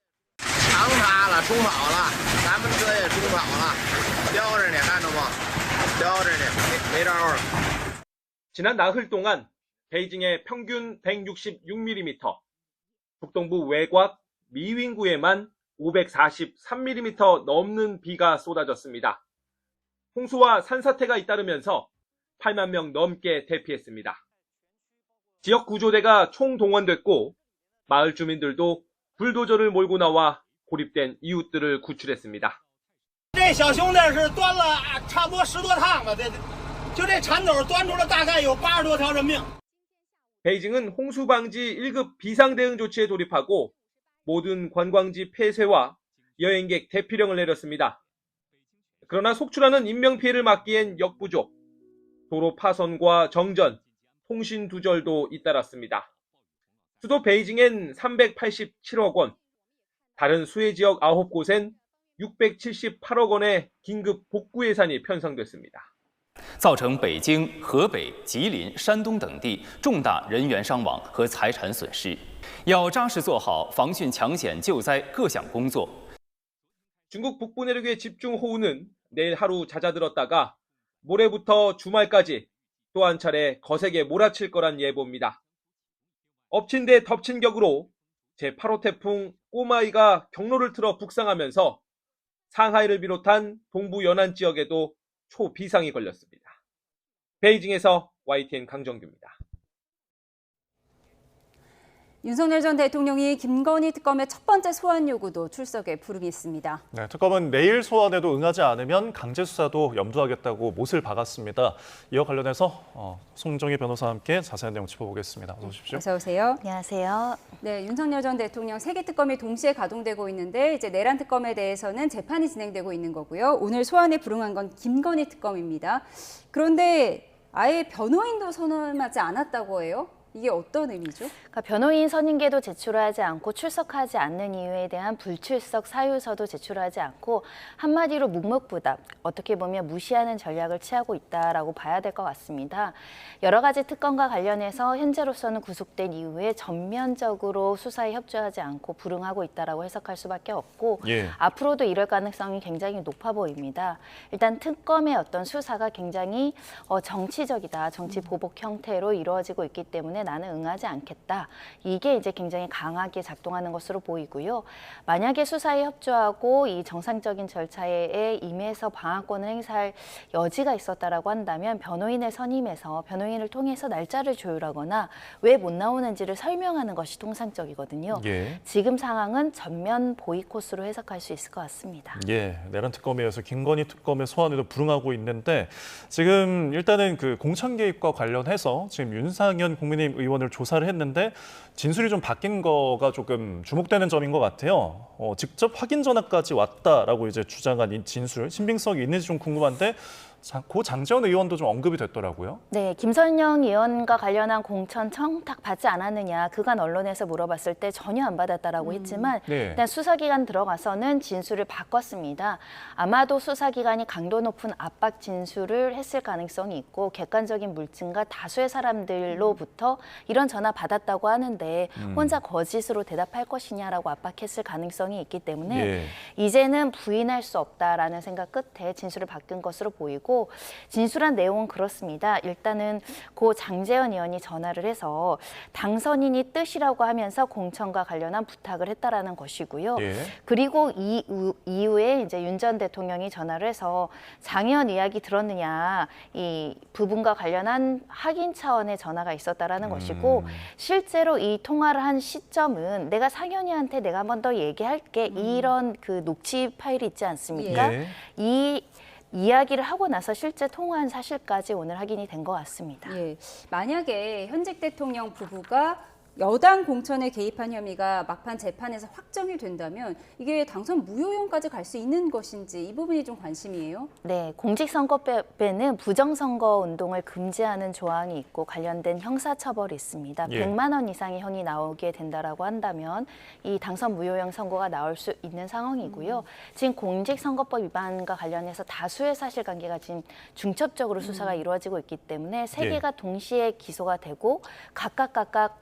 지난 나흘 동안 베이징의 평균 166mm, 북동부 외곽 미윙구에만 543mm 넘는 비가 쏟아졌습니다. 홍수와 산사태가 잇따르면서 8만 명 넘게 대피했습니다. 지역 구조대가 총동원됐고 마을 주민들도 불도저를 몰고 나와 고립된 이웃들을 구출했습니다. 베이징은 홍수 방지 1급 비상 대응 조치에 돌입하고 모든 관광지 폐쇄와 여행객 대피령을 내렸습니다. 그러나 속출하는 인명피해를 막기엔 역부족, 도로 파손과 정전, 통신 두절도 잇따랐습니다. 수도 베이징엔 387억 원, 다른 수해 지역 9곳엔 678억 원의 긴급 복구 예산이 편성됐습니다. 造成北京、河北、吉林、山东等地重大人员伤亡和财产损失，要扎实做好防汛抢险救灾各项工作。 중국 북부 내륙의 집중호우는 내일 하루 잦아들었다가 모레부터 주말까지 또 한 차례 거세게 몰아칠 거란 예보입니다. 엎친 데 덮친 격으로 제8호 태풍 꼬마이가 경로를 틀어 북상하면서 상하이를 비롯한 동부 연안 지역에도 초비상이 걸렸습니다. 베이징에서 YTN 강정규입니다. 윤석열 전 대통령이 김건희 특검의 첫 번째 소환 요구도 출석에 불응했습니다. 네, 특검은 내일 소환에도 응하지 않으면 강제 수사도 염두하겠다고 못을 박았습니다. 이와 관련해서 송정희 변호사와 함께 자세한 내용 짚어보겠습니다. 어서 오십시오. 어서 오세요. 안녕하세요. 네, 윤석열 전 대통령 3개 특검이 동시에 가동되고 있는데 이제 내란 특검에 대해서는 재판이 진행되고 있는 거고요. 오늘 소환에 불응한 건 김건희 특검입니다. 그런데 아예 변호인도 선언하지 않았다고 해요. 이게 어떤 의미죠? 그러니까 변호인 선임계도 제출하지 않고 출석하지 않는 이유에 대한 불출석 사유서도 제출하지 않고 한마디로 묵묵부답, 어떻게 보면 무시하는 전략을 취하고 있다라고 봐야 될 것 같습니다. 여러 가지 특검과 관련해서 현재로서는 구속된 이후에 전면적으로 수사에 협조하지 않고 불응하고 있다라고 해석할 수밖에 없고 앞으로도 이럴 가능성이 굉장히 높아 보입니다. 일단 특검의 어떤 수사가 굉장히 정치적이다, 정치 보복 형태로 이루어지고 있기 때문에 때문에 나는 응하지 않겠다. 이게 이제 굉장히 강하게 작동하는 것으로 보이고요. 만약에 수사에 협조하고 이 정상적인 절차에 임해서 방어권을 행사할 여지가 있었다라고 한다면 변호인을 선임해서 변호인을 통해서 날짜를 조율하거나 왜 못 나오는지를 설명하는 것이 통상적이거든요. 예. 지금 상황은 전면 보이콧으로 해석할 수 있을 것 같습니다. 예, 내란 특검에 의해서 김건희 특검의 소환에도 불응하고 있는데 지금 일단은 그 공천 개입과 관련해서 지금 윤상현 국민의힘 의원을 조사를 했는데 진술이 좀 바뀐 거가 조금 주목되는 점인 것 같아요. 직접 확인 전화까지 왔다라고 이제 주장한 이 진술, 신빙성이 있는지 좀 궁금한데 고 장제원 의원도 좀 언급이 됐더라고요. 네, 김선영 의원과 관련한 공천 청탁 받지 않았느냐 그간 언론에서 물어봤을 때 전혀 안 받았다라고 했지만 네. 일단 수사기관 들어가서는 진술을 바꿨습니다. 아마도 수사기관이 강도 높은 압박 진술을 했을 가능성이 있고 객관적인 물증과 다수의 사람들로부터 이런 전화 받았다고 하는데 혼자 거짓으로 대답할 것이냐라고 압박했을 가능성이 있기 때문에 예. 이제는 부인할 수 없다라는 생각 끝에 진술을 바꾼 것으로 보이고 진술한 내용은 그렇습니다. 일단은 고 장제원 의원이 전화를 해서 당선인이 뜻이라고 하면서 공천과 관련한 부탁을 했다라는 것이고요. 예. 그리고 이후에 이제 윤 전 대통령이 전화를 해서 장 의원 이야기 들었느냐 이 부분과 관련한 확인 차원의 전화가 있었다라는 것이고 실제로 이 통화를 한 시점은 내가 상현이한테 내가 한 번 더 얘기할게 이런 그 녹취 파일이 있지 않습니까? 예. 이 이야기를 하고 나서 실제 통화한 사실까지 오늘 확인이 된 것 같습니다. 예, 만약에 현직 대통령 부부가 여당 공천에 개입한 혐의가 막판 재판에서 확정이 된다면 이게 당선 무효형까지 갈 수 있는 것인지 이 부분이 좀 관심이에요. 네, 공직선거법에는 부정선거 운동을 금지하는 조항이 있고 관련된 형사처벌이 있습니다. 예. 100만 원 이상의 형이 나오게 된다라고 한다면 이 당선 무효형 선고가 나올 수 있는 상황이고요. 지금 공직선거법 위반과 관련해서 다수의 사실관계가 지금 중첩적으로 수사가 이루어지고 있기 때문에 세 예. 개가 동시에 기소가 되고 각각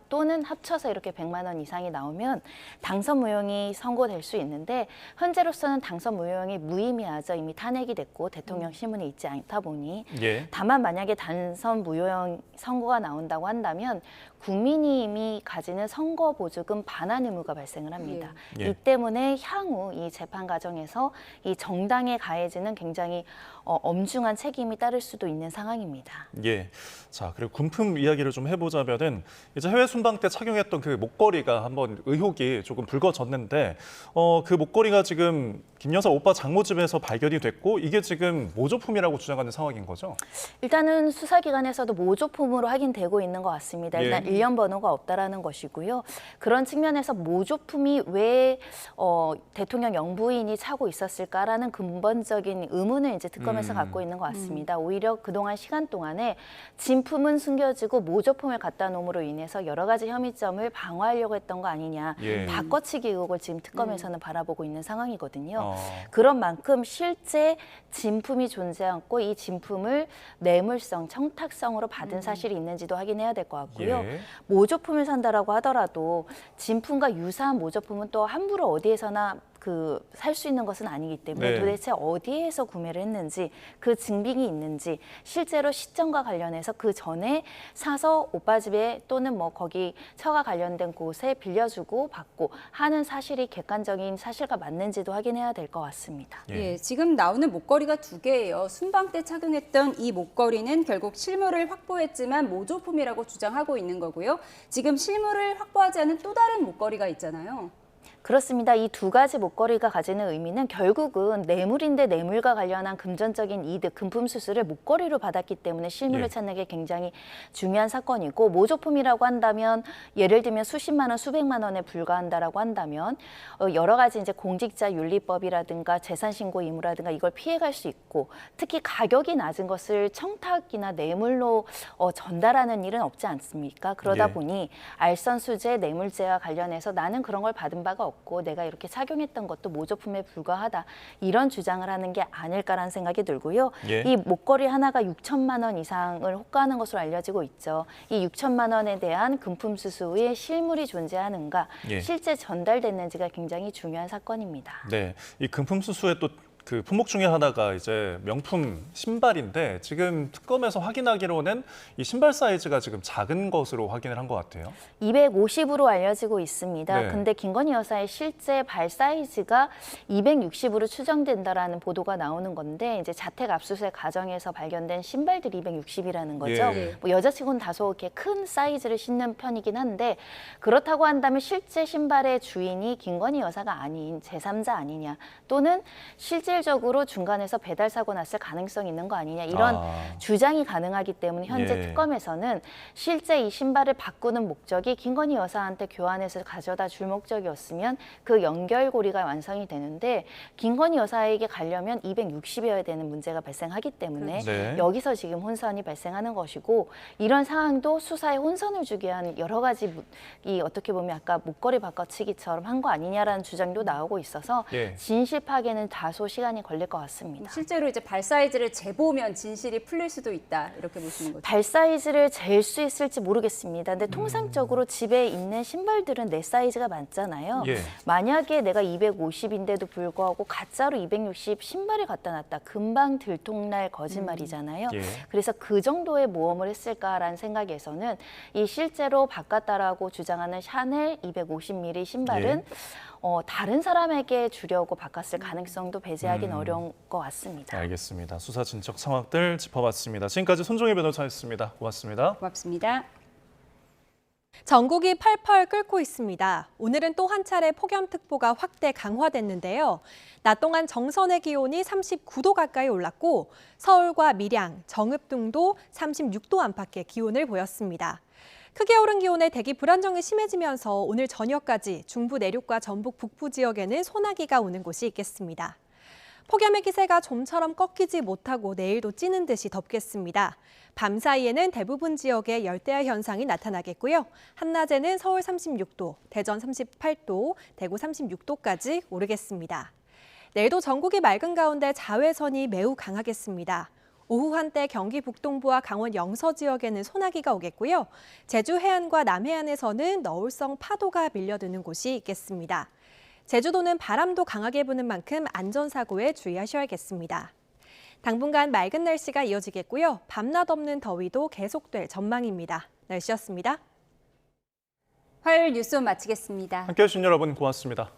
또는 합쳐서 이렇게 100만 원 이상이 나오면 당선 무효형이 선고될 수 있는데 현재로서는 당선 무효형이 무의미하죠. 이미 탄핵이 됐고 대통령 신문에 있지 않다 보니 예. 다만 만약에 당선 무효형 선고가 나온다고 한다면 국민의힘이 가지는 선거 보조금 반환 의무가 발생을 합니다. 예. 이 때문에 향후 이 재판 과정에서 이 정당에 가해지는 굉장히 엄중한 책임이 따를 수도 있는 상황입니다. 예. 자, 그리고 군품 이야기를 좀 해보자면은 이제 해외 순방 때 착용했던 그 목걸이가 한번 의혹이 조금 불거졌는데 그 목걸이가 지금 김 여사 오빠 장모 집에서 발견이 됐고 이게 지금 모조품이라고 주장하는 상황인 거죠? 일단은 수사기관에서도 모조품으로 확인되고 있는 것 같습니다. 일단 예. 일련 번호가 없다라는 것이고요. 그런 측면에서 모조품이 왜 대통령 영부인이 차고 있었을까라는 근본적인 의문을 이제 특검에서 갖고 있는 것 같습니다. 오히려 그동안 시간 동안에 진품은 숨겨지고 모조품을 갖다 놓음으로 인해서 여러 가지 혐의점을 방어하려고 했던 거 아니냐. 예. 바꿔치기 의혹을 지금 특검에서는 바라보고 있는 상황이거든요. 그런 만큼 실제 진품이 존재하고 이 진품을 뇌물성, 청탁성으로 받은 사실이 있는지도 확인해야 될 것 같고요. 예. 모조품을 산다라고 하더라도 진품과 유사한 모조품은 또 함부로 어디에서나 살 수 있는 것은 아니기 때문에 네. 도대체 어디에서 구매를 했는지 그 증빙이 있는지 실제로 시점과 관련해서 그 전에 사서 오빠 집에 또는 뭐 거기 처가 관련된 곳에 빌려주고 받고 하는 사실이 객관적인 사실과 맞는지도 확인해야 될 것 같습니다. 예, 지금 나오는 목걸이가 두 개예요. 순방 때 착용했던 이 목걸이는 결국 실물을 확보했지만 모조품이라고 주장하고 있는 거고요. 지금 실물을 확보하지 않은 또 다른 목걸이가 있잖아요. 그렇습니다. 이 두 가지 목걸이가 가지는 의미는 결국은 뇌물인데 뇌물과 관련한 금전적인 이득, 금품 수수를 목걸이로 받았기 때문에 실물을 예. 찾는 게 굉장히 중요한 사건이고 모조품이라고 한다면 예를 들면 수십만 원, 수백만 원에 불과한다라고 한다면 여러 가지 이제 공직자 윤리법이라든가 재산신고 의무라든가 이걸 피해갈 수 있고 특히 가격이 낮은 것을 청탁이나 뇌물로 전달하는 일은 없지 않습니까? 그러다 예. 보니 알선수재, 뇌물죄와 관련해서 나는 그런 걸 받은 바가 없고 내가 이렇게 착용했던 것도 모조품에 불과하다 이런 주장을 하는 게 아닐까라는 생각이 들고요. 예. 이 목걸이 하나가 6천만 원 이상을 호가하는 것으로 알려지고 있죠. 이 6천만 원에 대한 금품 수수의 실물이 존재하는가 예. 실제 전달됐는지가 굉장히 중요한 사건입니다. 네, 이 금품 수수에 또 그 품목 중에 하나가 이제 명품 신발인데 지금 특검에서 확인하기로는 이 신발 사이즈가 지금 작은 것으로 확인을 한 것 같아요. 250으로 알려지고 있습니다. 네. 근데 김건희 여사의 실제 발 사이즈가 260으로 추정된다라는 보도가 나오는 건데 이제 자택 압수수색 과정에서 발견된 신발들이 260이라는 거죠. 예. 뭐 여자치고는 다소 이렇게 큰 사이즈를 신는 편이긴 한데 그렇다고 한다면 실제 신발의 주인이 김건희 여사가 아닌 제3자 아니냐 또는 실질적으로 중간에서 배달 사고 났을 가능성이 있는 거 아니냐 이런 주장이 가능하기 때문에 현재 예. 특검에서는 실제 이 신발을 바꾸는 목적이 김건희 여사한테 교환해서 가져다 줄 목적이었으면 그 연결고리가 완성이 되는데 김건희 여사에게 가려면 260이어야 되는 문제가 발생하기 때문에 네. 여기서 지금 혼선이 발생하는 것이고 이런 상황도 수사에 혼선을 주기 위한 여러 가지 이 어떻게 보면 아까 목걸이 바꿔치기처럼 한 거 아니냐라는 주장도 나오고 있어서 예. 진실 파악에는 다소 시간이 걸릴 것 같습니다. 실제로 이제 발 사이즈를 재보면 진실이 풀릴 수도 있다 이렇게 보시는 거죠. 발 사이즈를 잴 수 있을지 모르겠습니다. 근데 통상적으로 집에 있는 신발들은 내 사이즈가 맞잖아요. 예. 만약에 내가 250인데도 불구하고 가짜로 260 신발을 갖다 놨다. 금방 들통날 거짓말이잖아요. 예. 그래서 그 정도의 모험을 했을까라는 생각에서는 이 실제로 바꿨다라고 주장하는 샤넬 250mm 신발은 다른 사람에게 주려고 바꿨을 가능성도 배제하기는 어려운 것 같습니다. 알겠습니다. 수사 진척 상황들 짚어봤습니다. 지금까지 손종희 변호사였습니다. 고맙습니다. 고맙습니다. 전국이 펄펄 끓고 있습니다. 오늘은 또 한 차례 폭염특보가 확대 강화됐는데요. 낮 동안 정선의 기온이 39도 가까이 올랐고 서울과 밀양, 정읍 등도 36도 안팎의 기온을 보였습니다. 크게 오른 기온에 대기 불안정이 심해지면서 오늘 저녁까지 중부 내륙과 전북 북부 지역에는 소나기가 오는 곳이 있겠습니다. 폭염의 기세가 좀처럼 꺾이지 못하고 내일도 찌는 듯이 덥겠습니다. 밤 사이에는 대부분 지역에 열대야 현상이 나타나겠고요. 한낮에는 서울 36도, 대전 38도, 대구 36도까지 오르겠습니다. 내일도 전국이 맑은 가운데 자외선이 매우 강하겠습니다. 오후 한때 경기 북동부와 강원 영서 지역에는 소나기가 오겠고요. 제주 해안과 남해안에서는 너울성 파도가 밀려드는 곳이 있겠습니다. 제주도는 바람도 강하게 부는 만큼 안전사고에 주의하셔야겠습니다. 당분간 맑은 날씨가 이어지겠고요. 밤낮 없는 더위도 계속될 전망입니다. 날씨였습니다. 화요일 뉴스 마치겠습니다. 함께해 주신 여러분 고맙습니다.